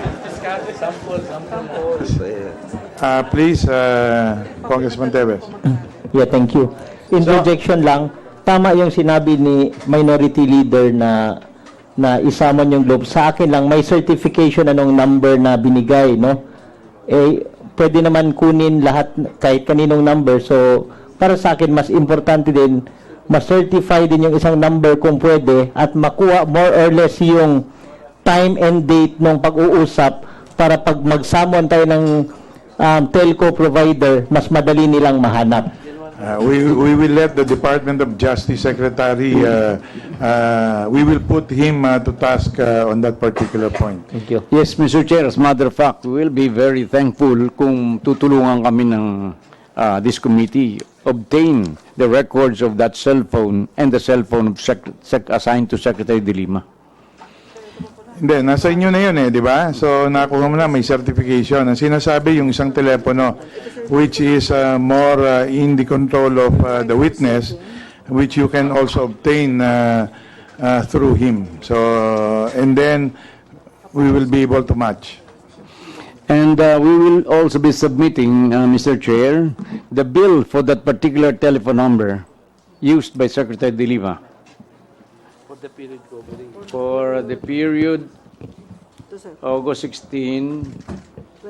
Please, Congressman Tevez. Yeah, thank you. Interjection lang, tama yung sinabi ni Minority Leader na isamon yung globe. Sa akin lang, may certification anong number na binigay, no? Pwede naman kunin lahat, kahit kaninong number. So, para sa akin, mas importante din, ma-certify din yung isang number kung pwede at makuha more or less yung time and date ng pag-uusap para pag mag-summon tayo ng telco provider, mas madali nilang mahanap. We will let the Department of Justice Secretary, we will put him to task on that particular point. Thank you. Yes, Mr. Chair, as a matter of fact, we will be very thankful kung tutulungan kami ng this committee obtain the records of that cell phone and the cell phone of assigned to Secretary De Lima. Hindi, nasa inyo na yun di ba? So, nakuha mo na, may certification. Ang sinasabi, yung isang telepono, which is more in the control of the witness, which you can also obtain through him. So, and then, we will be able to match. And we will also be submitting, Mr. Chair, the bill for that particular telephone number used by Secretary De Lima. For the period covering. For the period August 16,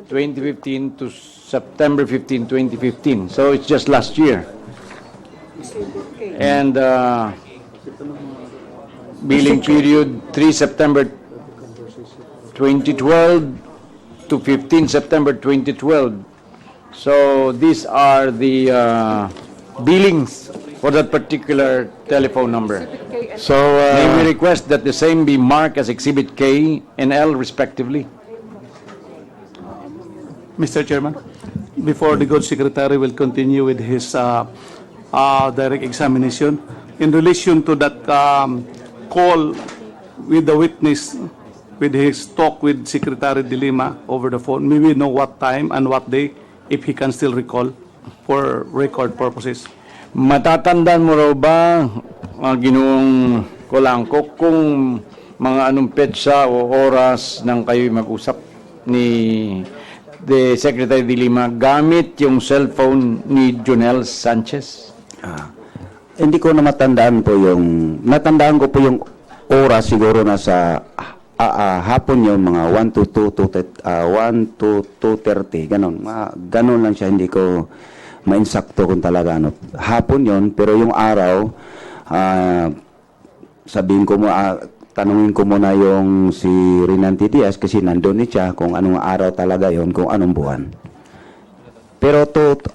2015 to September 15, 2015. So it's just last year. And billing period 3 September 2012 to 15 September 2012. So these are the billings for that particular telephone number. So, May we request that the same be marked as Exhibit K and L respectively? Mr. Chairman, before the Good Secretary will continue with his direct examination, in relation to that call with the witness, with his talk with Secretary De Lima over the phone, may we know what time and what day, if he can still recall, for record purposes? Matatandaan mo raw ba, Ginoong Colangco, kung mga anong petsa o oras nang kayo'y mag-usap ni the Secretary De Lima gamit yung cellphone ni Jonel Sanchez? Hindi ko na matandaan po natandaan ko po yung oras siguro nasa hapon yung mga 1 to 2:30, ganon. Ganon lang siya, hindi ko mainsakto kung talaga hapon yon, pero yung araw sabihin ko mo tanungin ko muna yung si Rinanti Diaz kasi nandun siya kung anong araw talaga yon, kung anong buwan. Pero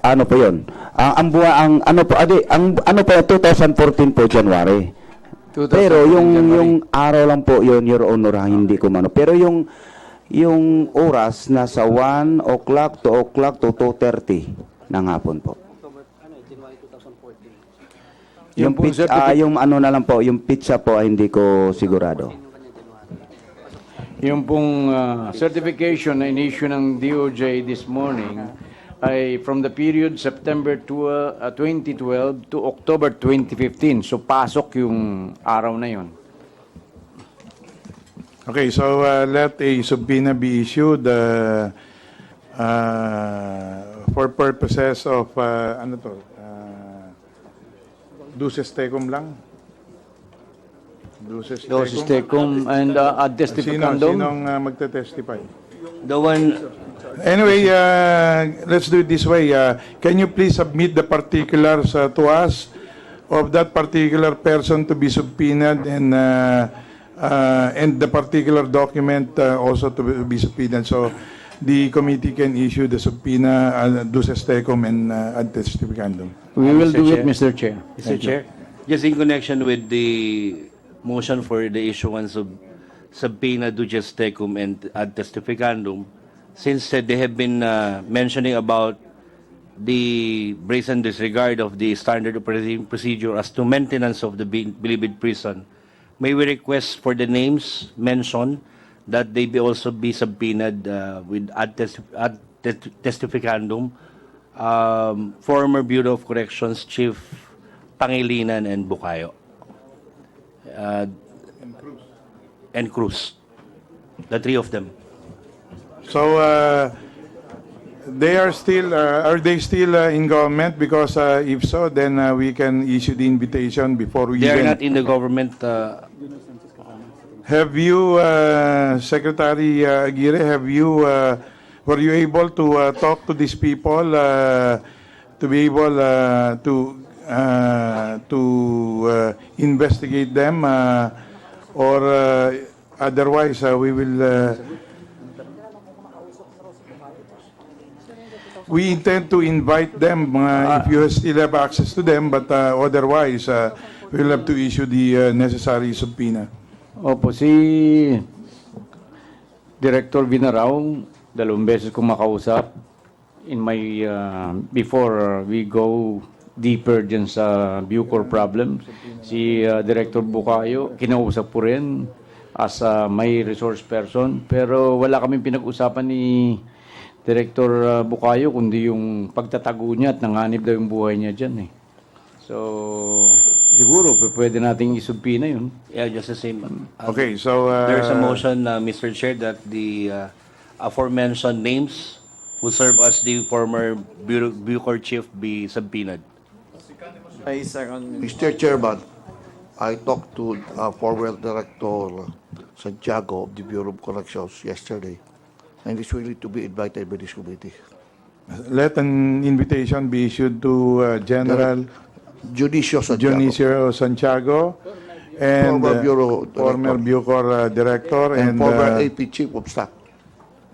ano po yon? Ang buwan ang 2014 po January. Pero yung araw lang po yon, Your Honor, hindi ko mano. Pero yung oras nasa 1 o'clock, 2 o'clock to 2:30 ng hapon po. January 2014. Yung ano na lang po, yung pizza po ay hindi ko sigurado. Yung pong certification na in-issue ng DOJ this morning ay from the period September 2012 to October 2015. So pasok yung araw na yon. okay, so let a subpoena be issued for purposes of, duces tecum lang? Duces Tecum and ad testificandum. Sinong magte-testify? The one, Anyway, let's do it this way. Can you please submit the particulars to us of that particular person to be subpoenaed and the particular document also to be subpoenaed, so the committee can issue the subpoena duces tecum and ad testificandum. We will do it, Mr. Chair. Mr. Chair, just in connection with the motion for the issuance of subpoena duces tecum and ad testificandum, since they have been mentioning about the brazen disregard of the standard operating procedure as to maintenance of the Bilibid prison, may we request for the names mentioned that they be also be subpoenaed with ad testificandum former Bureau of Corrections Chief Pangilinan and Bukayo. And Cruz. The three of them. So, they are still, are they still in government? Because if so, then we can issue the invitation before we They are even... not in the government. Have you, Secretary Aguirre, were you able to talk to these people to be able to investigate them, or otherwise we will? We intend to invite them if you still have access to them, but otherwise we'll have to issue the necessary subpoena. Opo, si Director Vinarao, dalawang beses kong makausap in my, before we go deeper dyan sa Bucor problem. Si Director Bukayo, kinausap po rin as my resource person, pero wala kaming pinag-usapan ni Director Bukayo kundi yung pagtatago niya at nanganib daw yung buhay niya dyan eh. So, siguro pwede nating isubpina yun. Yeah, just the same. Okay, so There's a motion, Mr. Chair, that the aforementioned names who serve as the former Bucor chief be subpoenaed. I second. Mr. Chairman, I talked to former Director Santiago of the Bureau of Corrections yesterday, and he's willing to be invited by this committee. let an invitation be issued to General Judicious Santiago. Dionisio Santiago and Former Bureau former Bucor Director and and former AP Chief of Staff.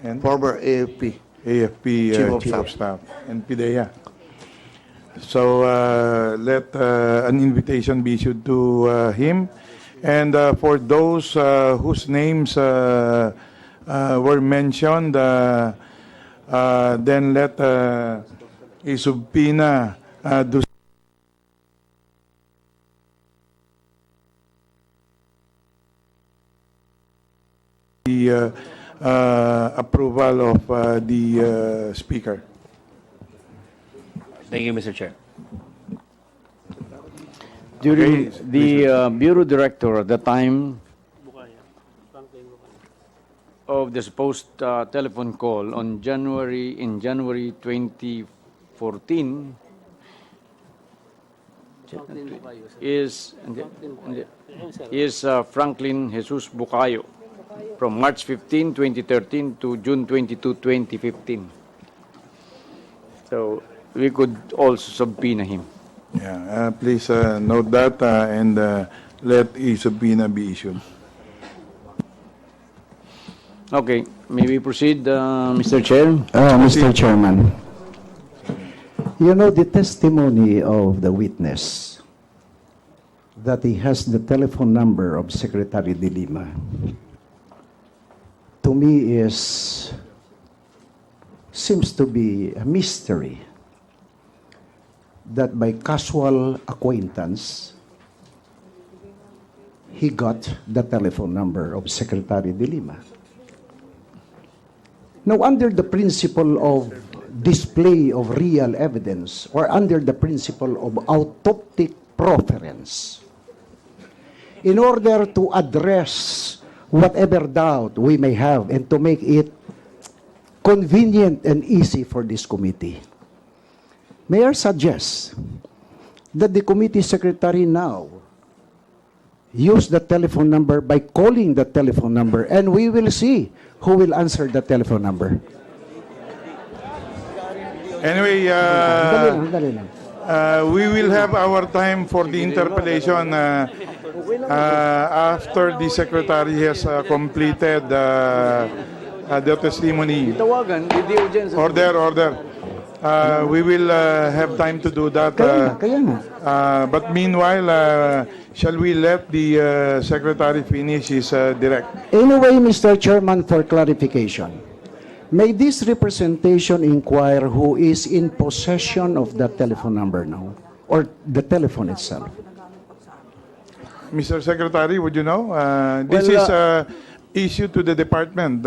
and Former AFP. AFP Chief of Staff and PIDEA. So let an invitation be issued to him, and for those whose names were mentioned, then let a subpoena do the approval of the Speaker. Thank you, Mr. Chair. During the Bureau Director at the time of the supposed telephone call in January 2014 is Franklin Jesus Bukayo from March 15, 2013 to June 22, 2015. So we could also subpoena him. Yeah, please note that and let a subpoena be issued. Okay, may we proceed, Mr. Chair? Mr. Chairman, you know the testimony of the witness that he has the telephone number of Secretary De Lima, to me seems to be a mystery that by casual acquaintance he got the telephone number of Secretary De Lima. Now, under the principle of display of real evidence or under the principle of autoptic proference, in order to address whatever doubt we may have and to make it convenient and easy for this committee, may I suggest that the committee secretary now use the telephone number by calling the telephone number, and we will see who will answer the telephone number. Anyway, we will have our time for the interpellation after the Secretary has completed the testimony. Order. We will have time to do that. But meanwhile, shall we let the Secretary finish his direct? Anyway, Mr. Chairman, for clarification, may this representation inquire who is in possession of the telephone number now, or the telephone itself? Mr. Secretary, would you know? This is issue to the department.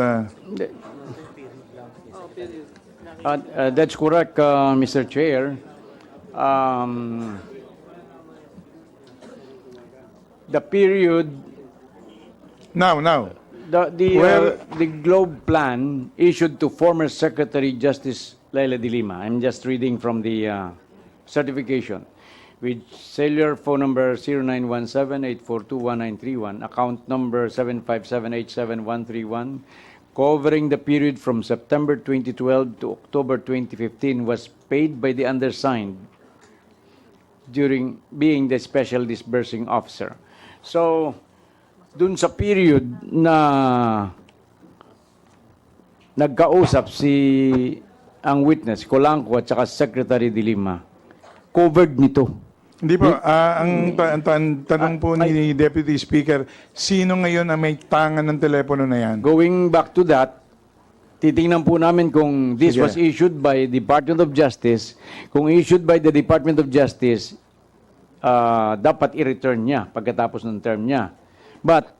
That's correct, Mr. Chair. The period, Now. the Globe Plan issued to former Secretary Justice Laila de Lima. I'm just reading from the certification. With cellular phone number 0917-842-1931, account number 757-87131, covering the period from September 2012 to October 2015, was paid by the undersigned during being the special disbursing officer. So, dun sa period na nagkausap ang witness, Colanco at saka Secretary de Lima, covered nito. Hindi po, ang tanong po ni Deputy Speaker, sino ngayon ang may tangan ng telepono na yan? Going back to that, titingnan po namin kung this Sige. was issued by Department of Justice. Kung issued by the Department of Justice, dapat i-return niya pagkatapos ng term niya. But,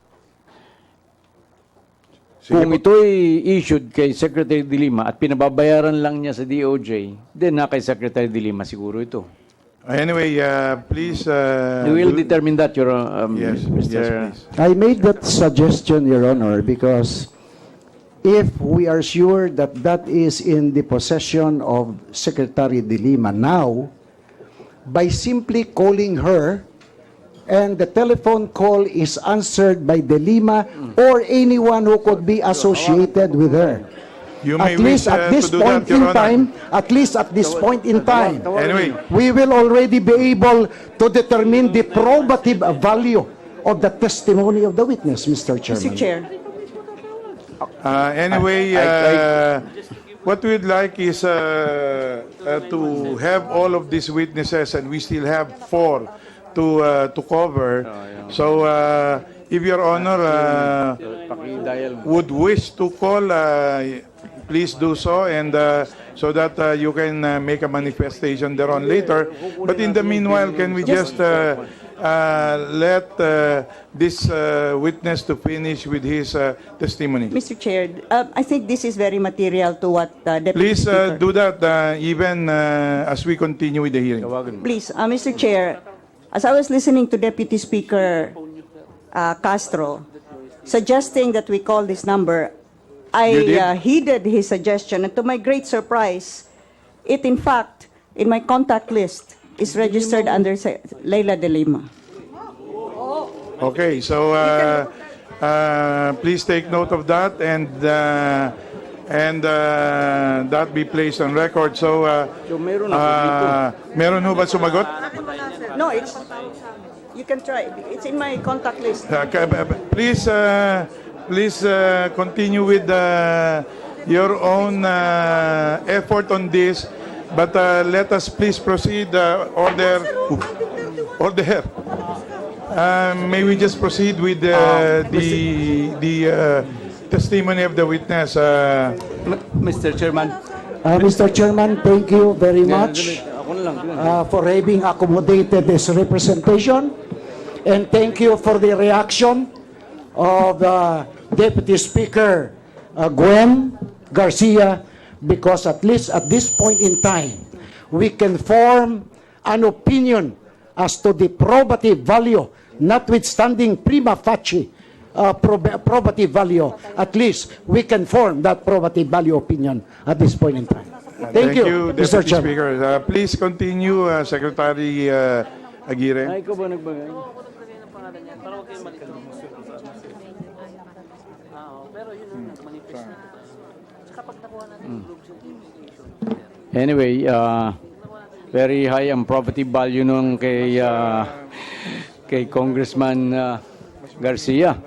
kung ito'y issued kay Secretary de Lima at pinababayaran lang niya sa DOJ, then na kay Secretary de Lima siguro ito. Anyway, please... We will determine that, Your Yes, Mr. yes, please. I made that suggestion, Your Honor, because if we are sure that that is in the possession of Secretary de Lima now, by simply calling her, and the telephone call is answered by de Lima or anyone who could be associated with her. You may At least wish at this to do point that, Your in Honor. time, at least at this point in time, Anyway, we will already be able to determine the probative value of the testimony of the witness, Mr. Chairman. Mr. Chair. anyway, what we'd like is to have all of these witnesses, and we still have 4 to cover. So, if Your Honor would wish to call, please do so, and so that you can make a manifestation thereon later. But in the meanwhile, can we just let this witness to finish with his testimony? Mr. Chair, I think this is very material to what Deputy Please Speaker. do that even as we continue with the hearing. Please, Mr. Chair, as I was listening to Deputy Speaker Castro suggesting that we call this number, You did? I heeded his suggestion, and to my great surprise, it in fact, in my contact list, is registered under Laila de Lima. Okay, so please take note of that, and that be placed on record. So, meron ho ba sumagot? No, you can try. It's in my contact list. Please continue with your own effort on this, but let us please proceed. Order. May we just proceed with the testimony of the witness? Mr. Chairman. Mr. Chairman, thank you very much for having accommodated this representation, and thank you for the reaction of Deputy Speaker Gwen Garcia, because at least at this point in time, we can form an opinion as to the probative value, notwithstanding prima facie probative value. At least we can form that probative value opinion at this point in time. Thank you, Mr. Deputy Chairman. Speaker. Please continue, Secretary Aguirre. Ay, ikaw ba nagbagay? Anyway, very high ang property value nung kay Congressman Garcia.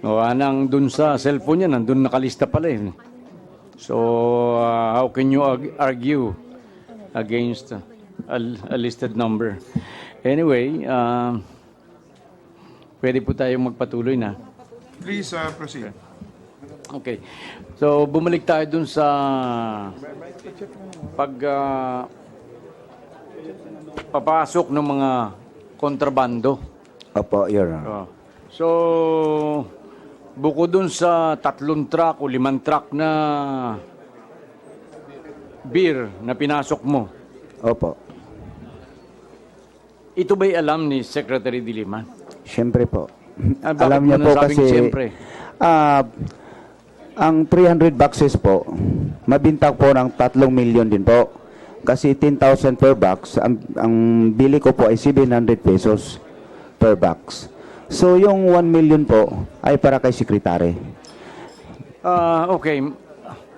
No, anang dun sa cellphone niya, nandun nakalista pala eh. So, how can you argue against a listed number? Anyway, pwede po tayong magpatuloy na. Please proceed. Okay. So, bumalik tayo dun sa papasok ng mga kontrabando. Opo, Your Honor. So, bukod dun sa 3 truck o 5 truck na beer na pinasok mo, Opo. ito ba'y alam ni Secretary de Lima? Siyempre po. Ah, bakit Alam mo niya po nasabing kasi siyempre? Ang 300 boxes po, mabintang po ng 3 million din po. Kasi 10,000 per box, ang bili ko po ay 700 pesos per box. So yung 1 million po ay para kay sekretary. Okay.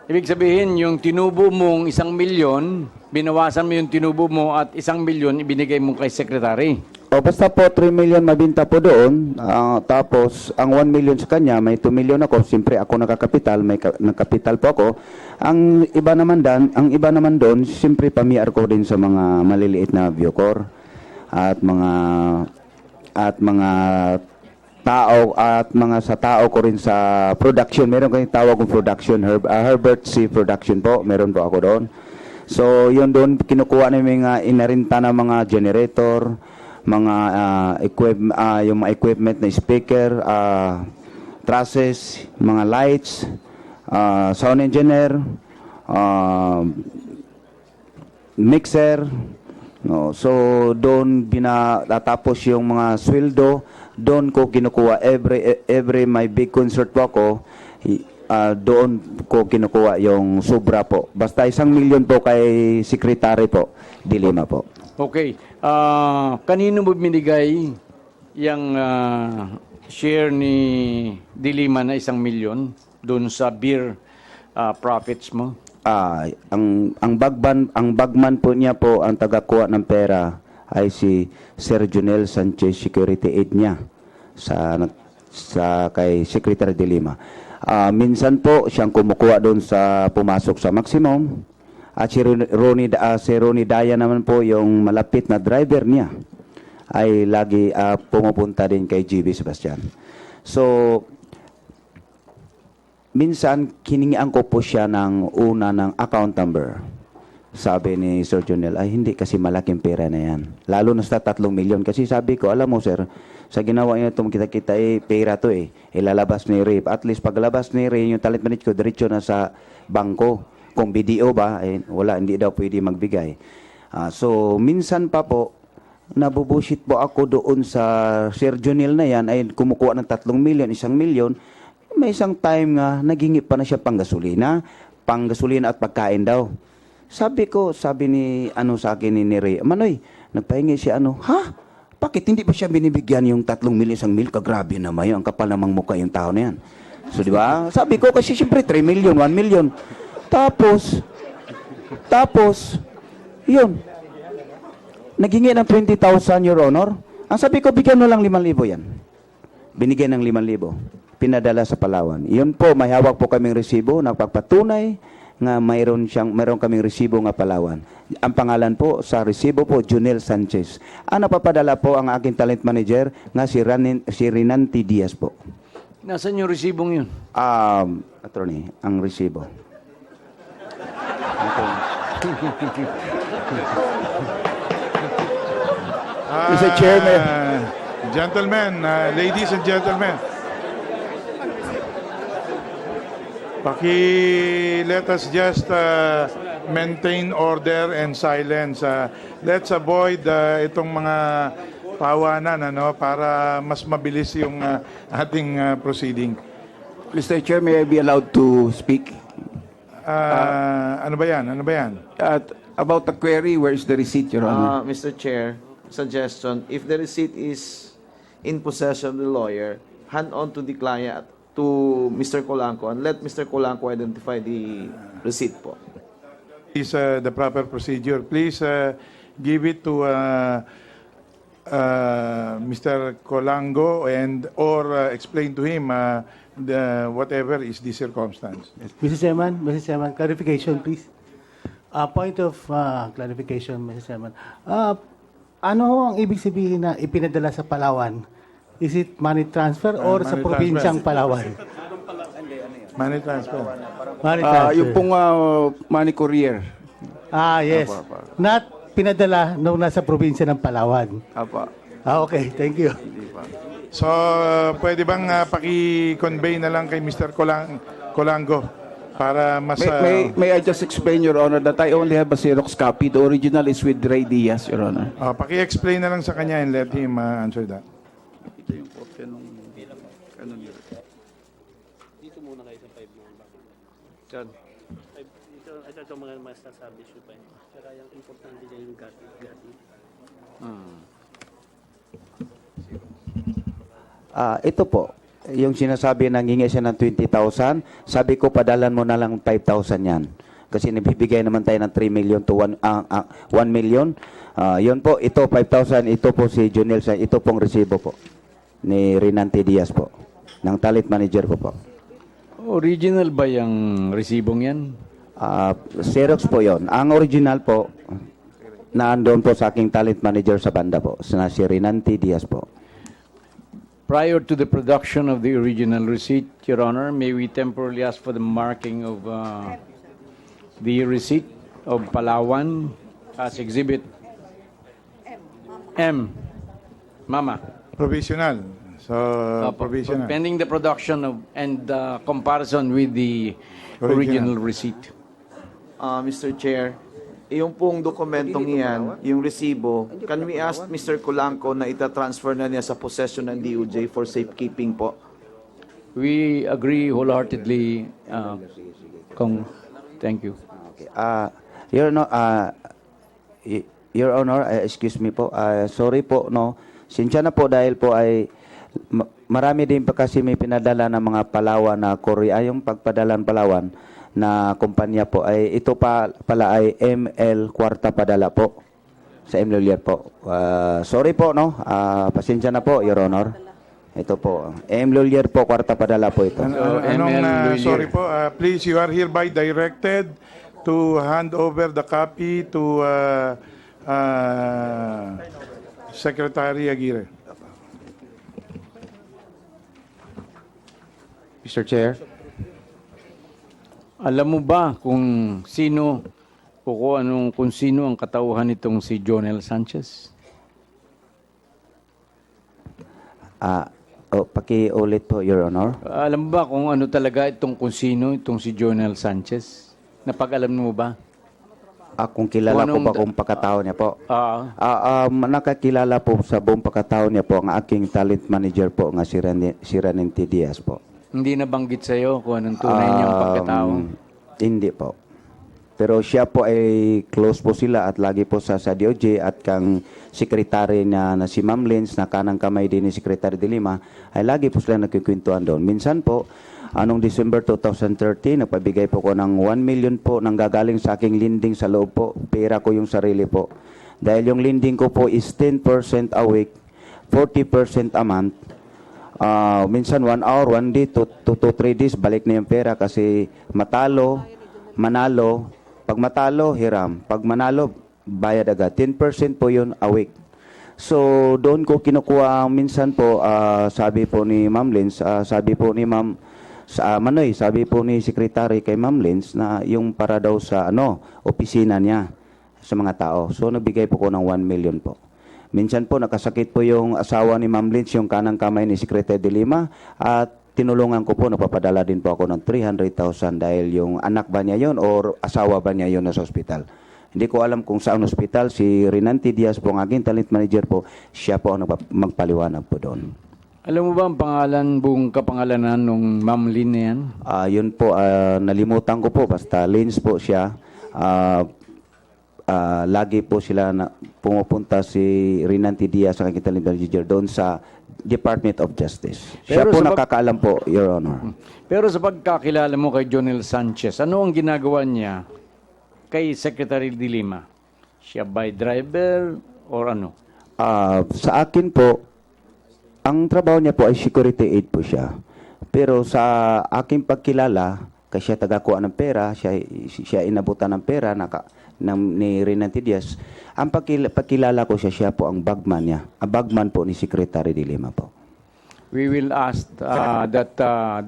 Ibig sabihin, yung tinubo mong 1 milyon, binawasan mo yung tinubo mo at 1 milyon ibinigay mo kay Secretary. O basta po 3 million mabinta po doon, tapos ang 1 million sa kanya, may 2 million ako, siyempre ako nakakapital, may nakapital po ako. Ang iba naman doon, siyempre pamiar ko din sa mga maliliit na Viocor at mga tao at mga sa tao ko rin sa production. Meron kayong tawag kong production, Herbert C. Production po, meron po ako doon. So yun doon, kinukuha namin mga inarinta na mga generator, mga yung mga equipment na speaker, trusses, mga lights, sound engineer, mixer. No, so doon tapos yung mga sweldo, doon ko kinukuha every may big concert po ako, doon ko kinukuha yung sobra po. Basta 1 million po kay sekretary po, de Lima po. Okay. Kanino mo binigay yung share ni de Lima na 1 milyon doon sa beer profits mo? Ang bagman po niya po, ang tagakuha ng pera ay si Sir Junel Sanchez, security aid niya sa kay Secretary de Lima. Minsan po siyang kumukuha doon sa pumasok sa maximum. At si Ronnie Daya naman po, yung malapit na driver niya, ay lagi pumupunta din kay GB Sebastian. So, minsan, hiningian ko po siya ng account number. Sabi ni Sir Jonel, ay hindi kasi malaking pera na yan. Lalo na sa 3 milyon. Kasi sabi ko, alam mo sir, sa ginawa niya itong kita pera to ilalabas ni Ray. At least paglabas ni Ray, yung talent manager ko, diretso na sa bangko. Kung BDO ba, wala, hindi daw pwede magbigay. So, minsan pa po, nabubushit po ako doon sa Sir Jonel na yan, ay kumukuha ng 3 milyon, 1 milyon. May isang time nga, naghingi pa na siya panggasolina at pagkain daw. Sabi ni sa akin ni Ray, Manoy, nagpahingi siya ha? Bakit hindi ba siya binibigyan yung 3 milyon, 1 milyon? Kagrabe naman yun, ang kapal namang mukha yung tao na yan. So, di ba? Sabi ko, kasi siyempre 3 milyon, 1 milyon. Tapos, yun, naghingi ng 20,000, Your Honor. Ang sabi ko, bigyan mo lang 5,000 yan. Binigyan ng 5,000. Pinadala sa Palawan. Yun po, may hawak po kaming resibo, nagpapatunay nga mayroon kaming resibo nga Palawan. Ang pangalan po sa resibo po, Junel Sanchez. Ang napapadala po ang aking talent manager nga si Rinanti Diaz po. Nasaan yung resibong yun? Attorney, ang resibo. Mr. Chairman. Gentlemen, ladies and gentlemen. Let us just maintain order and silence. Let's avoid itong mga tawanan para mas mabilis yung ating proceeding. Mr. Chair, may I be allowed to speak? Ano ba yan? About the query, where is the receipt, Your Honor? Mr. Chair, suggestion, if the receipt is in possession of the lawyer, hand on to the client, to Mr. Colanco, and let Mr. Colanco identify the receipt po. Is the proper procedure. Please give it to Mr. Colango or explain to him whatever is the circumstance. Mr. Chairman, clarification please. Point of clarification, Mr. Chairman. Ano ho ang ibig sabihin na ipinadala sa Palawan? Is it money transfer or sa money probinsyang transfer. Palawan? Money transfer. Money transfer. Yung pong money courier. Yes. Not pinadala nung nasa probinsya ng Palawan. Apa. Okay, thank you. So, pwede bang paki-convey na lang kay Mr. Colango para mas... May I just explain, Your Honor, that I only have a Xerox copy. The original is with Ray Diaz, Your Honor. paki-explain na lang sa kanya and let him answer that. Ito yung kopya nung ano niya. Dito muna kayo sa 5 mga bago. Diyan. Ito mga masasabi siya pa. Pero yung importante dyan yung gati. Ito po, yung sinasabi nang hingi siya ng 20,000, sabi ko padalan mo na lang 5,000 yan. Kasi nabibigay naman tayo ng 3 million to 1 million. Yun po, ito 5,000, ito po si Junel, ito pong resibo po ni Rinante Diaz po, ng talent manager ko po. Original ba yung resibong yan? Xerox po yon. Ang original po, naandoon po sa aking talent manager sa banda po, na si Rinante Diaz po. Prior to the production of the original receipt, Your Honor, may we temporarily ask for the marking of the receipt of Palawan as Exhibit M. Mama. Provisional. So, provisional. Pending the production of and comparison with the original receipt. Mr. Chair, yung pong dokumentong iyan, yung resibo, can we ask Mr. Colanco na itatransfer na niya sa possession ng DOJ for safekeeping po? We agree wholeheartedly, thank you. Okay. Your Honor, excuse me po. Sorry po, no. Sinsya na po dahil po ay marami din pa kasi may pinadala ng mga Palawan na Korea, yung pagpadalan Palawan na kumpanya po ay ito pala ay ML Kwarta Padala po sa M. Lolier po. Sorry po, no. Pasensya na po, Your Honor. Ito po. M. Lolier po, Kwarta Padala po ito. Sorry po, please, you are hereby directed to hand over the copy to Secretary Aguirre. Mr. Chair. Alam mo ba kung sino o kung sino ang katauhan nitong si Jonel Sanchez? Paki-ulit po, Your Honor. Alam mo ba kung ano talaga kung sino itong si Jonel Sanchez? Napag-alam mo ba? Kung kilala ko ba kung pagkatao niya po? Nakakilala po sa buong pagkatao niya po ang aking talent manager po nga si Rinante Diaz po. Hindi nabanggit sa iyo kung anong tunay niyang pagkatao? Hindi po. Pero siya po ay close po sila at lagi po sa DOJ at kang sekretary na si Ma'am Lins na kanang kamay din ni Secretary de Lima ay lagi po sila nagkikwentuhan doon. Minsan po, anong December 2013, nagpabigay po ko ng 1 million po nang gagaling sa aking lending sa loob po. Pera ko yung sarili po. Dahil yung lending ko po is 10% a week, 40% a month. Minsan 1 hour, 1 day, 2 to 3 days, balik na yung pera kasi manalo. Pag matalo, hiram. Pag manalo, bayad agad. 10% po yun a week. So, doon ko kinukuha minsan po, sabi po ni Ma'am Lins, sabi po ni Ma'am, sabi po ni Secretary kay Ma'am Lins na yung para daw sa opisina niya sa mga tao. So, nagbigay po ko ng 1 million po. Minsan po, nakasakit po yung asawa ni Ma'am Lins, yung kanang kamay ni Secretary de Lima, at tinulungan ko po, napapadala din po ako ng 300,000 dahil yung anak ba niya yon o asawa ba niya yon nasa ospital. Hindi ko alam kung saan ospital. Si Rinante Diaz po, ang aking talent manager po, siya po ang magpaliwanag po doon. Alam mo ba ang buong kapangalanan ng Ma'am Lin na yan? Yun po, nalimutan ko po, basta Lins po siya. Lagi po sila pumupunta si Rinante Diaz sa aking talent manager doon sa Department of Justice. Siya po nakakaalam po, Your Honor. Pero sa pagkakilala mo kay Jonel Sanchez, ano ang ginagawa niya kay Secretary de Lima? Siya by driver or ano? Sa akin po, ang trabaho niya po ay security aid po siya. Pero sa aking pagkilala, kasi siya tagakuha ng pera, siya inabutan ng pera ni Rinante Diaz. Ang pagkilala ko siya po ang bagman niya. Ang bagman po ni Secretary de Lima po. We will ask that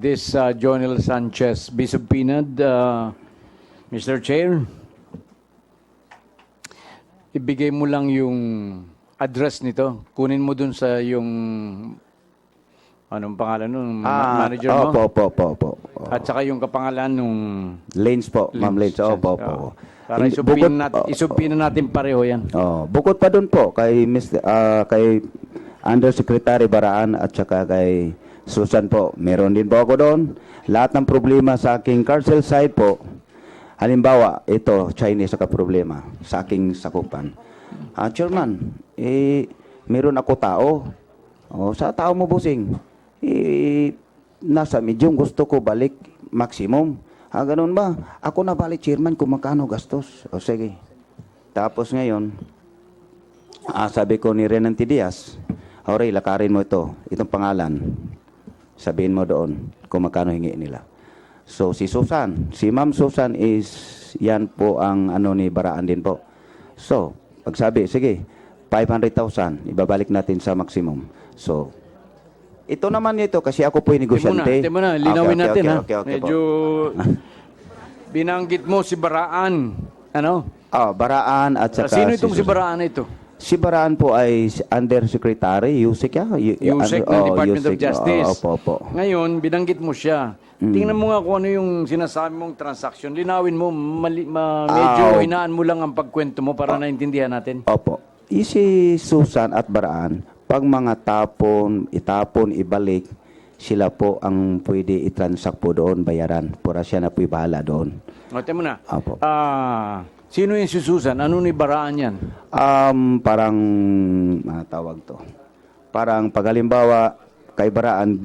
this Jonel Sanchez be subpoenaed, Mr. Chair. Ibigay mo lang yung address nito. Kunin mo dun sa yung Anong pangalan nung manager mo? Opo. At saka yung kapangalan nung Lanes po, Ma'am Lanes. Opo. para isubpin natin pareho yan. Bukod pa doon po kay kay Undersecretary Baraan at saka kay Susan po, meron din po ako doon. Lahat ng problema sa aking carcel side po, halimbawa, ito, Chinese saka problema sa aking sakupan. Chairman, meron ako tao. Sa tao mo, busing. Nasa medium, gusto ko balik maximum. Ganun ba? Ako na balik, chairman, kung magkano gastos. Sige. Tapos ngayon, sabi ko ni Renan T. Diaz, Ray, lakarin mo itong pangalan. Sabihin mo doon kung magkano hingi nila. So, si Ma'am Susan is, yan po ang ni Baraan din po. So, pagsabi, sige, 500,000, ibabalik natin sa maximum. So, ito naman ito kasi ako po yung negosyante. Ito muna, linawin natin okay, Medyo binanggit mo si Baraan. Ano? Baraan at saka Sino itong si Baraan na ito? Si Baraan po ay Undersecretary, Yusek Yusek ng Department of Justice. Opo. Ngayon, binanggit mo siya. Tingnan mo nga kung ano yung sinasabi mong transaction. Linawin mo, medyo hinaan mo lang ang pagkwento mo para naintindihan natin. Opo. Si Susan at Baraan, pag mga itapon, ibalik, sila po ang pwede i-transact po doon, bayaran. Pura siya na po ibahala doon. Tingnan mo na. Opo. Sino yung si Susan? Ano ni Baraan yan? Parang, tawag to. Parang paghalimbawa, kay Baraan,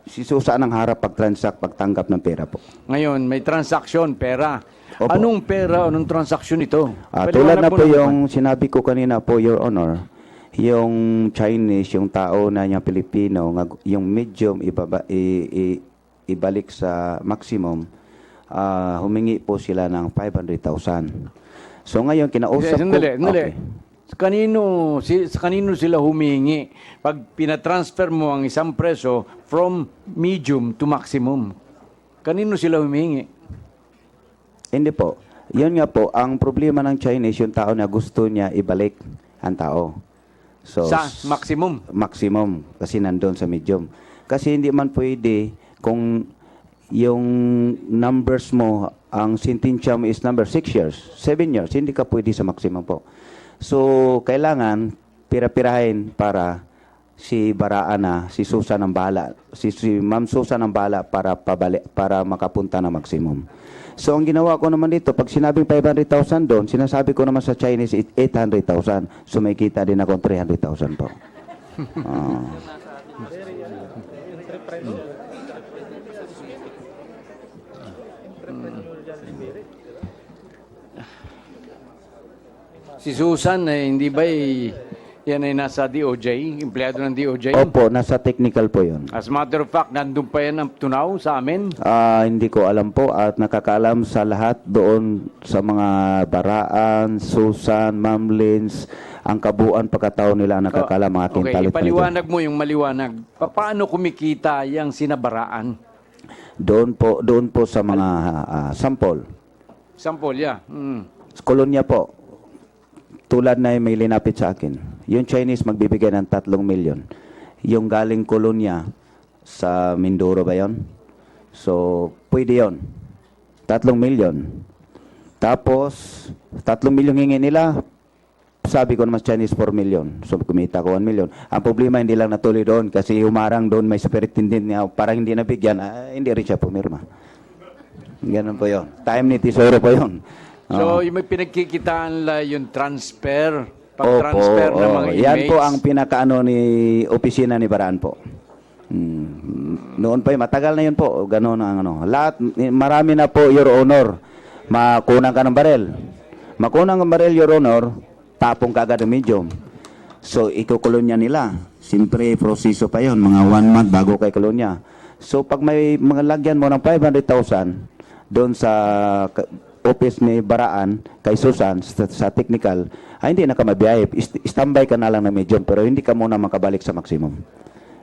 si Susan ang harap pag-transact, pagtanggap ng pera po. Ngayon, may transaction, pera. Opo. Anong pera, anong transaction ito? Tulad na po yung sinabi ko kanina po, Your Honor, yung Chinese, yung tao na yung Pilipino, yung medium ibalik sa maximum, humingi po sila ng 500,000. So ngayon, kinausap ko... Sandali. Sa kanino sila humingi pag pinatransfer mo ang isang preso from medium to maximum? Kanino sila humingi? Hindi po. Yun nga po, ang problema ng Chinese, yung tao na gusto niya ibalik ang tao. So, sa maximum? Maximum, kasi nandun sa medium. Kasi hindi man pwede kung yung numbers mo, ang sentensya mo is number 6 years, 7 years, hindi ka pwede sa maximum po. So, kailangan pira-pirahin para si Baraan na, si Susan ang bahala, si Ma'am Susan ang bahala para makapunta na maximum. So, ang ginawa ko naman dito, pag sinabing 500,000 doon, sinasabi ko naman sa Chinese 800,000. So, may kita din akong 300,000 po. Si Susan, hindi ba yan ay nasa DOJ, empleyado ng DOJ? Opo, nasa technical po yun. As a matter of fact, nandun pa yan ang tunaw sa amin? Hindi ko alam po at nakakaalam sa lahat doon sa mga Baraan, Susan, Ma'am Lins, ang kabuuan pagkatao nila ang nakakaalam ang aking Okay, talent ipaliwanag mo yung maliwanag. Paano kumikita yung sinabaraan? Doon po sa mga sample. Sample, yeah. Kolonya po. Tulad na may linapit sa akin. Yung Chinese magbibigay ng 3 million. Yung galing kolonya sa Mindoro ba yun? So, pwede yun. 3 million. Tapos, 3 million hingi nila. Sabi ko naman Chinese 4 million. So, kumita ko 1 million. Ang problema, hindi lang natuloy doon kasi humarang doon may superintendent niya. Parang hindi nabigyan. Hindi rin siya pumirma. Ganun po yun. Time ni Tesoro po yun. So, yung may pinagkikitaan yung transfer, pag-transfer ng mga inmates. Yan po ang pinakaano ni opisina ni Baraan po. Noon pa matagal na yun po. Ganun ang lahat, marami na po, Your Honor. Makunang ka ng barel. Makunang ng barel, Your Honor, tapong ka agad ng medium. So, ikukulonya nila. Siyempre, proseso pa yon, mga 1 month bago kay kolonya. So, pag may mga lagyan mo ng 500,000 doon sa office ni Baraan kay Susan sa technical, hindi na ka mabiyahe. Standby ka na lang na medium pero hindi ka muna makabalik sa maximum.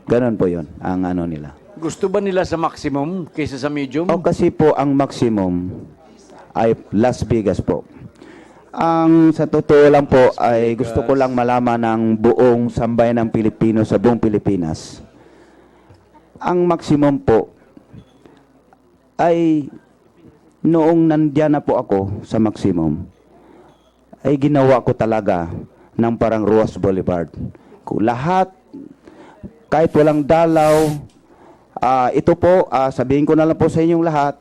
Ganon po yun ang nila. Gusto ba nila sa maximum kaysa sa medium? Kasi po ang maximum ay Las Vegas po. Ang sa totoo lang po ay gusto ko lang malaman ng buong sambayan ng Pilipino sa buong Pilipinas. Ang maximum po ay noong nandyan na po ako sa maximum, ay ginawa ko talaga ng parang Ruas Boulevard. Kung lahat, kahit walang dalaw, ito po, sabihin ko na lang po sa inyong lahat,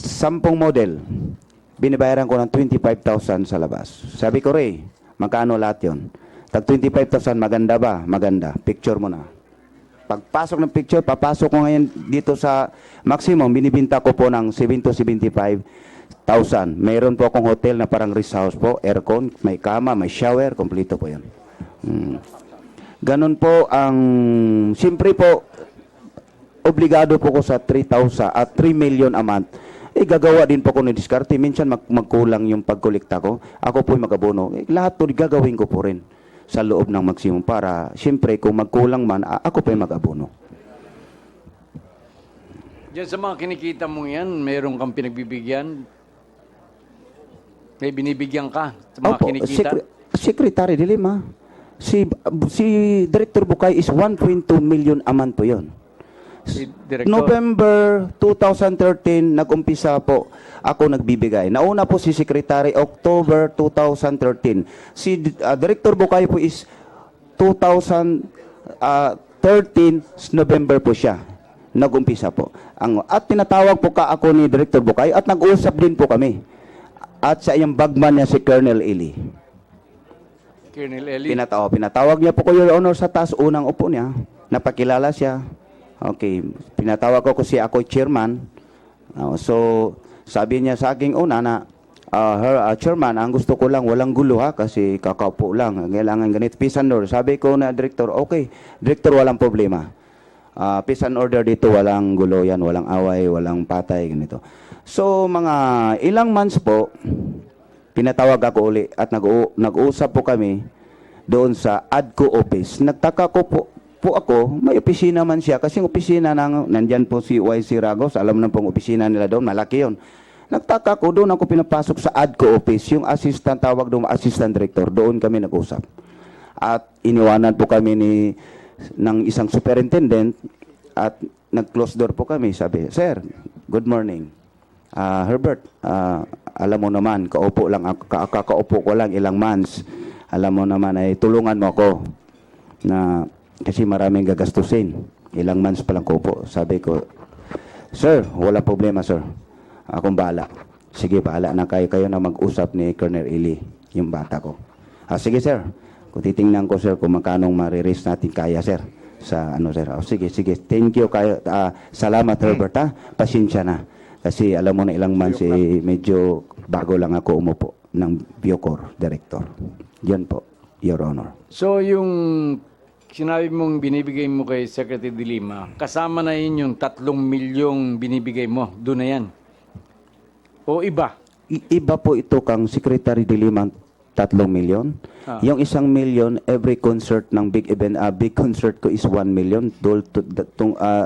sampung model, binibayaran ko ng 25,000 sa labas. Sabi ko, Ray, magkano lahat yun? Tag 25,000, maganda ba? Maganda. Picture mo na. Pagpasok ng picture, papasok ko ngayon dito sa maximum, binibinta ko po ng 7 to 75,000. Mayroon po akong hotel na parang rest house po, aircon, may kama, may shower, kompleto po yun. Ganon po ang, siyempre po, obligado po ko sa 3,000 at 3 million a month. Gagawa din po ko ng diskarte. Minsan magkulang yung pagkolekta ko. Ako po'y magabono. Lahat po gagawin ko po rin sa loob ng maximum para, siyempre, kung magkulang man, ako po'y mag-abono. Diyan sa mga kinikita mo yan, mayroon kang pinagbibigyan? May binibigyan ka sa mga kinikita? Secretary de Lima. Si Director Bukay is 1.2 million a month po yun. Si Director? November 2013, nag-umpisa po ako nagbibigay. Nauna po si Secretary October 2013. Si Director Bukay po is 2013 November po siya. Nag-umpisa po. At tinatawag po ka ako ni Director Bukay at nag-uusap din po kami. At sa iyang bagman niya si Colonel Eli. Colonel Eli? Pinatawag niya po ko, Your Honor, sa taas. Unang upo niya. Napakilala siya. Okay. Pinatawag ko kasi ako chairman. So, sabi niya sa aking una na, Chairman, ang gusto ko lang, walang gulo ha, kasi kakaupo lang. Kailangan ganit. Peace and order. Sabi ko na, Director, okay. Director, walang problema. Peace and order dito, walang gulo yan, walang away, walang patay, ganito. So, mga ilang months po, pinatawag ako uli at nag-uusap po kami doon sa ADCO office. Nagtaka ko po ako, may opisina man siya, kasi opisina nandyan po si YC Ragos, alam na pong opisina nila doon, malaki yun. Nagtaka ko, doon ako pinapasok sa ADCO office, yung assistant, tawag doon, assistant director, doon kami nag-usap. At iniwanan po kami ng isang superintendent at nag-close door po kami. Sabi, Sir, good morning. Herbert, alam mo naman, kakaupo ko lang ilang months. Alam mo naman ay tulungan mo ako na kasi maraming gagastusin. Ilang months pa lang ko upo. Sabi ko, Sir, wala problema, sir. Akong bahala. Sige, bahala na kayo na mag-usap ni Colonel Eli, yung bata ko. Sige, sir. Kung titingnan ko, sir, kung magkanong mariris natin kaya, sir. Sa sir. Sige. Thank you kayo. Salamat, Herbert, ha. Pasensya na. Kasi alam mo na ilang months, medyo bago lang ako umupo ng Bucor Director. Yan po, Your Honor. So, yung sinabi mong binibigay mo kay Secretary de Lima, kasama na yun yung 3 milyong binibigay mo. Doon na yan. O iba? Iba po ito kang Secretary de Lima, 3 milyon. Yung 1 million, every concert ng big event, big concert ko is 1 million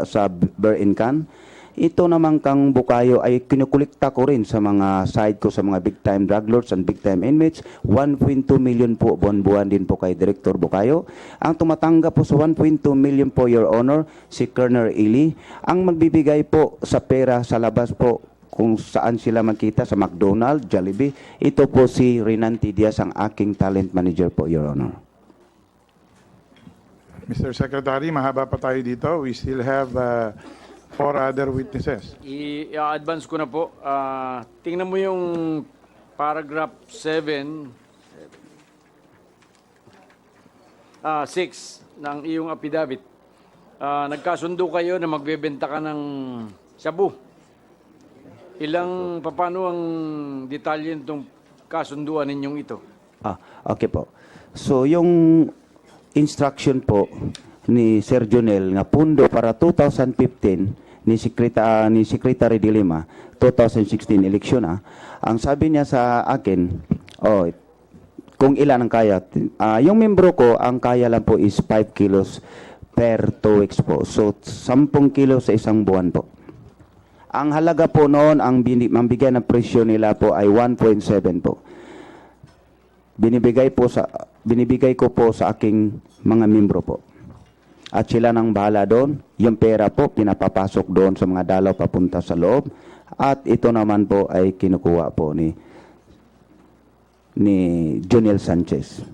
sa Bear in Can. Ito naman kang Bukayo ay kinukulikta ko rin sa mga side ko sa mga big time drug lords and big time inmates. 1.2 million po buwan-buwan din po kay Director Bukayo. Ang tumatanggap po sa 1.2 million po, Your Honor, si Colonel Eli. Ang magbibigay po sa pera sa labas po kung saan sila magkita sa McDonald's, Jollibee, ito po si Renanti Diaz, ang aking talent manager po, Your Honor. Mr. Secretary, mahaba pa tayo dito. We still have 4 other witnesses. I-advance ko na po. Tingnan mo yung paragraph 7, 6 ng iyong affidavit. Nagkasundo kayo na magbebenta ka ng shabu. Paano ang detalye nitong kasunduan ninyong ito? Okay po. So, yung instruction po ni Sir Jonel na pundo para 2015 ni Secretary de Lima, 2016 eleksyon ang sabi niya sa akin, kung ilan ang kaya. Yung membro ko, ang kaya lang po is 5 kilos per 2 weeks po. So, 10 kilos sa isang buwan po. Ang halaga po noon, ang bigyan ng presyo nila po ay 1.7 po. Binibigay ko po sa aking mga membro po. at sila nang bahala doon. Yung pera po, pinapapasok doon sa mga dalaw papunta sa loob. At ito naman po ay kinukuha po ni Jonel Sanchez.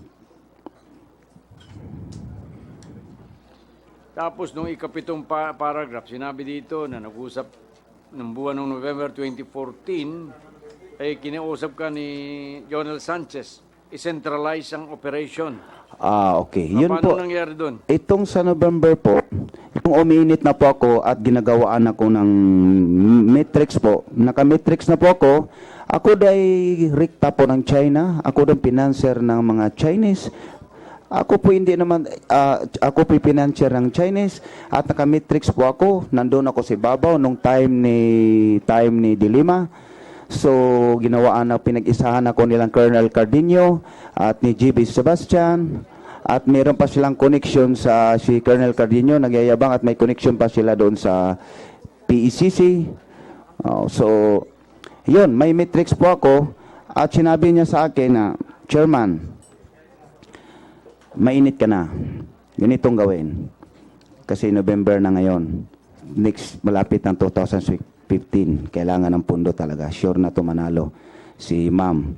Tapos nung ikapitong paragraph, sinabi dito na nag-usap ng buwan ng November 2014, ay kinausap ka ni Jonel Sanchez, i-centralize ang operation. Okay. Yun Paano po. nangyari doon? Itong sa November po, itong uminit na po ako at ginagawaan ako ng matrix po. Naka-matrix na po ako. Ako day rikta po ng China. Ako din financer ng mga Chinese. Ako po hindi naman, ako po financier ng Chinese at naka-matrix po ako. Nandun ako sa Babaw nung time ni Dilima. So, ginawaan na pinag-isahan ako nilang Colonel Cardinho at ni GB Sebastian. At meron pa silang connection sa si Colonel Cardinho, nagyayabang at may connection pa sila doon sa PECC. So, yun, may matrix po ako. At sinabi niya sa akin na, Chairman, mainit ka na. Ganitong gawin. Kasi November na ngayon. Next, malapit ng 2015. Kailangan ng pundo talaga. Sure na to manalo si Ma'am.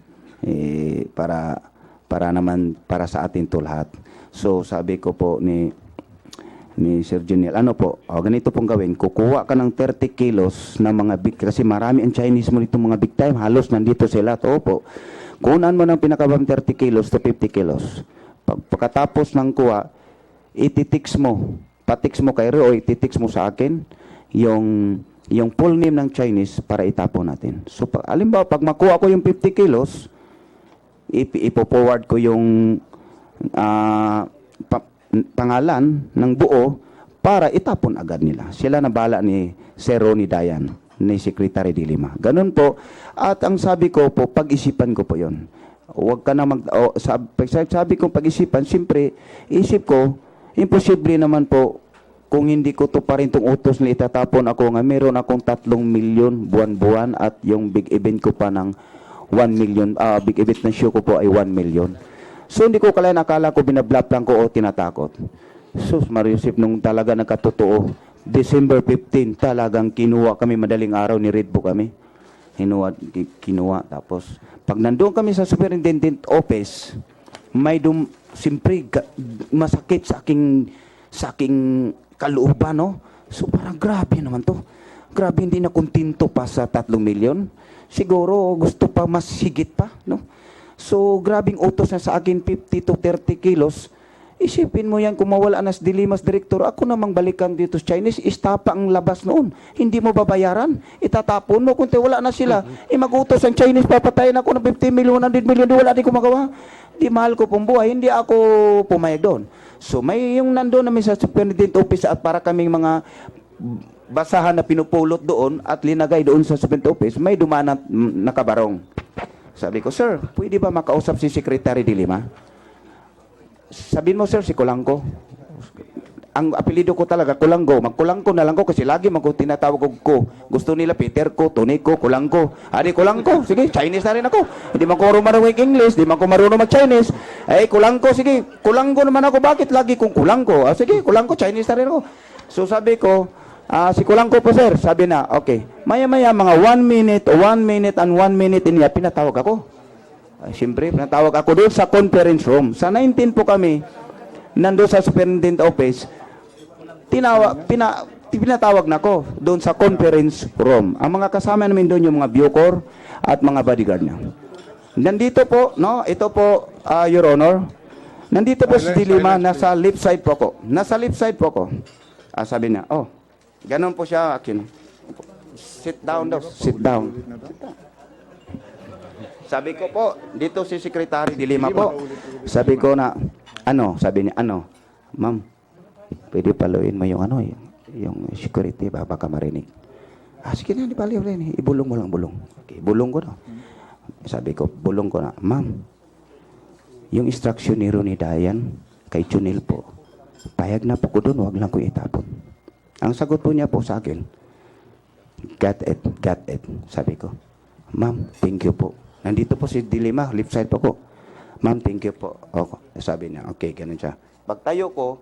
Para naman, para sa atin to lahat. So, sabi ko po ni Sir Juniel, ano po, ganito pong gawin. Kukuha ka ng 30 kilos na mga big, kasi marami ang Chinese mo nito mga big time. Halos nandito sila. To po. Kunan mo ng pinakabang 30 kilos to 50 kilos. Pagkatapos ng kuha, ititix mo, patix mo kay Roy, ititix mo sa akin yung full name ng Chinese para itapon natin. So, alimbawa, pag makuha ko yung 50 kilos, ipo-forward ko yung pangalan ng buo para itapon agad nila. Sila na bala ni Sir Ronnie Dayan, ni Secretary Dilima. Ganun po. At ang sabi ko po, pag-isipan ko po yon. Huwag ka na sabi kong pag-isipan, siyempre, isip ko, imposible naman po kung hindi ko to pa rin itong utos na itatapon ako nga meron akong 3 milyon buwan-buwan at yung big event ko pa ng 1 million, big event na show ko po ay 1 million. So hindi ko kalayan, akala ko binablap lang ko o tinatakot. Sus, Mariusip, nung talaga nagkatotoo, December 15, talagang kinuha kami, madaling araw ni Red Bull kami. Kinuha. Tapos, pag nandoon kami sa Superintendent Office, may siyempre, masakit sa aking kalooban, no? So, parang grabe naman to. Grabe, hindi na kontento pa sa 3 milyon. Siguro, gusto pa mas higit pa, no? So, grabing utos na sa akin, 50 to 30 kilos. Isipin mo yan, kung mawala na si Dilimas Director, ako namang balikan dito sa Chinese, istapa ang labas noon. Hindi mo babayaran, itatapon mo, kung wala na sila. Mag-utos ang Chinese, papatayin ako ng 50 million, 100 million, di wala din ko magawa. Di mahal ko pong buhay, hindi ako pumayag doon. So may yung nandoon namin sa Superintendent Office at para kaming mga basahan na pinupulot doon at linagay doon sa Superintendent Office, may dumaan na nakabarong. Sabi ko, Sir, pwede ba makausap si Secretary Dilima? Sabihin mo, Sir, si Kulangko. Ang apelido ko talaga, Kulangko. Magkulangko na lang ko kasi lagi tinatawag ko. Gusto nila Peter ko, Tony ko, Kulangko. Adi, Kulangko. Sige, Chinese na rin ako. Hindi man ko marunong English, hindi man ko marunong mag-Chinese. Kulangko, sige. Kulangko naman ako. Bakit lagi kong Kulangko? Sige, Kulangko, Chinese na rin ako. So sabi ko, si Kulangko po, Sir. Sabi na, okay. Maya-maya, mga 1 minute and 1 minute niya, pinatawag ako. Siyempre, pinatawag ako doon sa conference room. Sa 19 po kami, nandun sa Superintendent Office, pinatawag na ako doon sa conference room. Ang mga kasama namin doon yung mga Bucor at mga bodyguard niya. Nandito po, no, ito po, Your Honor, nandito po si Dilima, nasa left side po ako. Nasa left side po ako. Sabi niya, ganun po siya, akin. Sit down daw, sit down. Sabi ko po, dito si Secretary Dilima po. Sabi ko na, sabi niya, Ma'am, pwede paluin mo yung yung security, baka marinig. Sige na, di paluin. Ibulong mo lang, bulong. Okay, bulong ko na. Sabi ko, bulong ko na, Ma'am, yung instruction ni Ronnie Dayan, kay Junil po, payag na po ko doon, wag lang ko itapon. Ang sagot po niya po sa akin, got it. Sabi ko, Ma'am, thank you po. Nandito po si Dilima, left side po ko. Ma'am, thank you po. Sabi niya, okay, ganun siya. Pagtayo ko,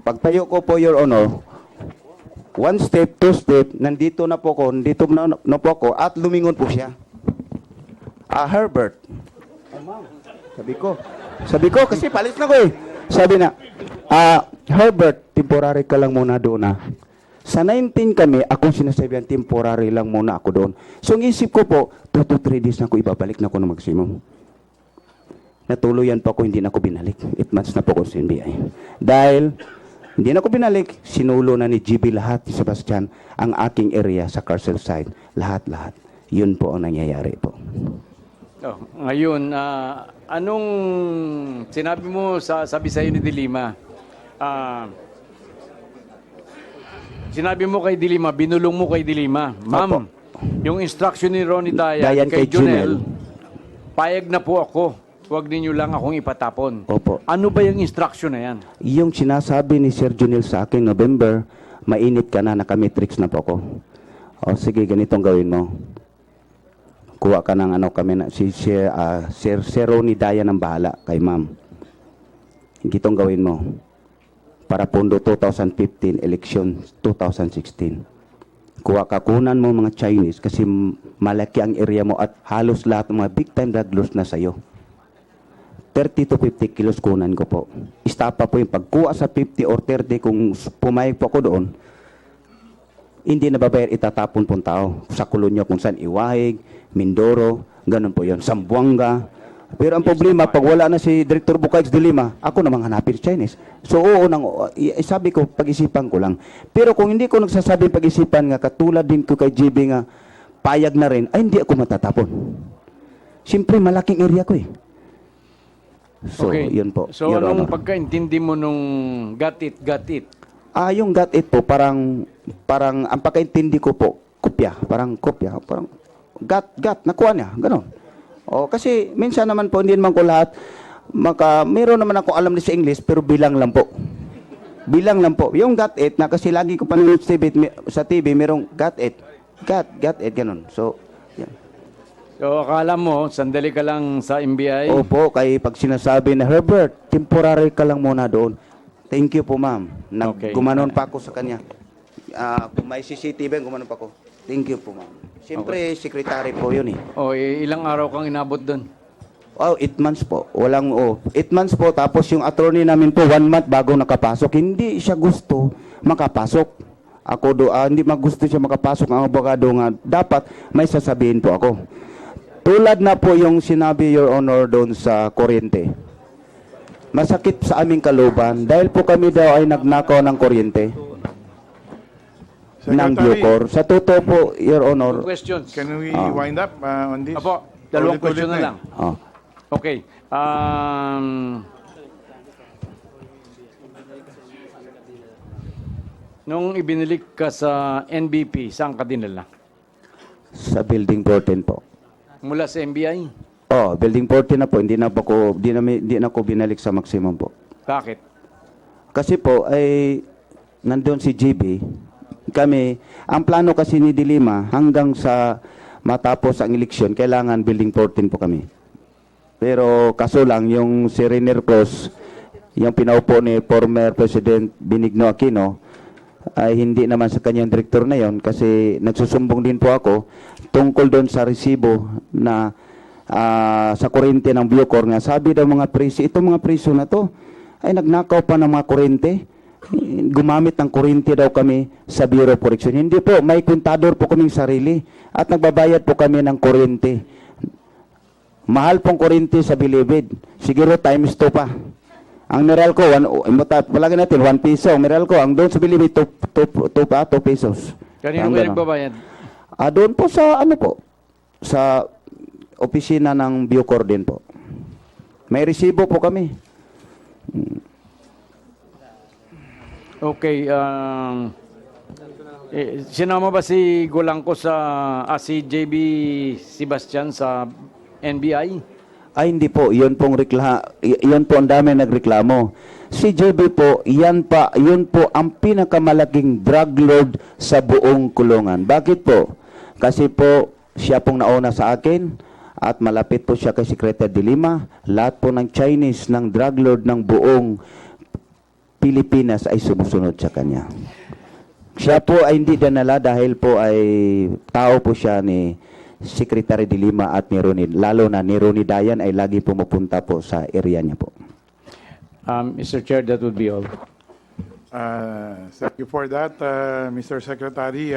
Pagtayo ko po, Your Honor, 1 step, 2 step, nandito na po ako, at lumingon po siya. Herbert. Sabi ko, kasi palis na ko eh. Sabi na, Herbert, temporary ka lang muna doon Sa 19 kami, akong sinasabihan, temporary lang muna ako doon. So, ang isip ko po, 2 to 3 days na ako, ibabalik na ako ng maximum. Natuluyan pa ako, hindi na ako binalik. 8 months na po ako sa NBI. Dahil, hindi na ako binalik, sinulo na ni GB lahat, ni Sebastian, ang aking area sa Carcel side. Lahat-lahat. Yun po ang nangyayari po. Ngayon, anong sinabi mo sabi sa'yo ni Dilima? Sinabi mo kay Dilima, binulong mo kay Dilima, Ma'am, yung instruction ni Ronnie Dayan kay Junel, payag na po ako. Huwag ninyo lang akong ipatapon. Opo. Ano ba yung instruction na yan? Yung sinasabi ni Sir Junel sa akin, November, mainit ka na, naka-matrix na po ako. O sige, ganitong gawin mo. Kuha ka ng Sir Ronnie Dayan ang bahala kay ma'am. Gitong gawin mo. Para Pondo 2015, election 2016. Kuha ka, kunan mo mga Chinese kasi malaki ang area mo at halos lahat ng mga big time drug lords na sa'yo. 30 to 50 kilos kunan ko po. Istapa po yung pagkuha sa 50 or 30 kung pumayag po ako doon, hindi na babayar, itatapon pong tao. Sa kolonya kung saan Iwahig, Mindoro, ganun po yun. Sambuanga. Pero ang problema, pag wala na si Director Bucaix de Lima, ako namang hanapin Chinese. So sabi ko, pag-isipan ko lang. Pero kung hindi ko nagsasabi pag-isipan nga, katulad din ko kay GB nga, payag na rin, ay hindi ako matatapon. Siyempre, malaking area ko eh. So, yun po. So, anong pagkaintindi mo nung got it? Yung got it po, parang ang pagkaintindi ko po, kopya, parang got, nakuha niya, gano'n. Kasi minsan naman po, hindi naman ko lahat, meron naman ako alam sa English, pero bilang lang po. Yung got it, na kasi lagi ko panonood sa TV, merong got it, gano'n. So, yan. So, akala mo, sandali ka lang sa NBI? Opo, kay pag sinasabi na, Herbert, temporary ka lang muna doon. Thank you po, ma'am. Gumanon pa ako sa kanya. Kung may CCTV, gumanon pa ako. Thank you po, ma'am. Siyempre, secretary po yun eh. Ilang araw kang inabot doon? 8 months po. 8 months po, tapos yung attorney namin po, 1 month bago nakapasok. Hindi siya gusto makapasok. Hindi magusto siya makapasok ang abogado nga. Dapat may sasabihin po ako. Tulad na po yung sinabi, Your Honor, doon sa kuryente. Masakit sa aming kalooban dahil po kami daw ay nagnakaw ng kuryente ng Bucor. Sa totoo po, Your Honor. Questions? Can we wind up on this? Apo, dalawang question na lang. Okay. Nung ibinilik ka sa NBP, saan ka dinala? Sa Building 14 po. Mula sa NBI? Building 14 na po. Hindi na ako binalik sa maximum po. Bakit? Kasi po, ay nandun si GB. Kami, ang plano kasi ni Dilima, hanggang sa matapos ang eleksyon, kailangan Building 14 po kami. Pero kaso lang, yung si Rainier Cruz, yung pinaupo ni former President Benigno Aquino, ay hindi naman sa kanyang direktor na yon kasi nagsusumbong din po ako tungkol doon sa resibo na sa kuryente ng Bucor nga. Sabi daw mga preso, itong mga preso na to ay nagnakaw pa ng mga kuryente. Gumamit ng kuryente daw kami sa Bureau of Correction. Hindi po, may kontador po kaming sarili at nagbabayad po kami ng kuryente. Mahal pong kuryente sa Bilibid. Siguro times 2 pa. Ang Meralco, palagi natin, 1 piso. Ang Meralco, ang doon sa Bilibid, 2 pesos. Kanino kayo nagbabayad? Doon po sa opisina ng Bucor din po. May resibo po kami. Okay. Sinama ba si Golangco si JB Sebastian sa NBI? Ay, hindi po. Yun po ang dami nagreklamo. Si JB po, yun po ang pinakamalaking drug lord sa buong kulungan. Bakit po? Kasi po, siya pong nauna sa akin at malapit po siya kay Secretary de Lima. Lahat po ng Chinese ng drug lord ng buong Pilipinas ay sumusunod sa kanya. Siya po ay hindi dinala dahil po ay tao po siya ni Secretary de Lima at ni Ronnie, lalo na ni Ronnie Dayan ay lagi pumupunta po sa area niya po. Mr. Chair, that would be all. Thank you for that, Mr. Secretary.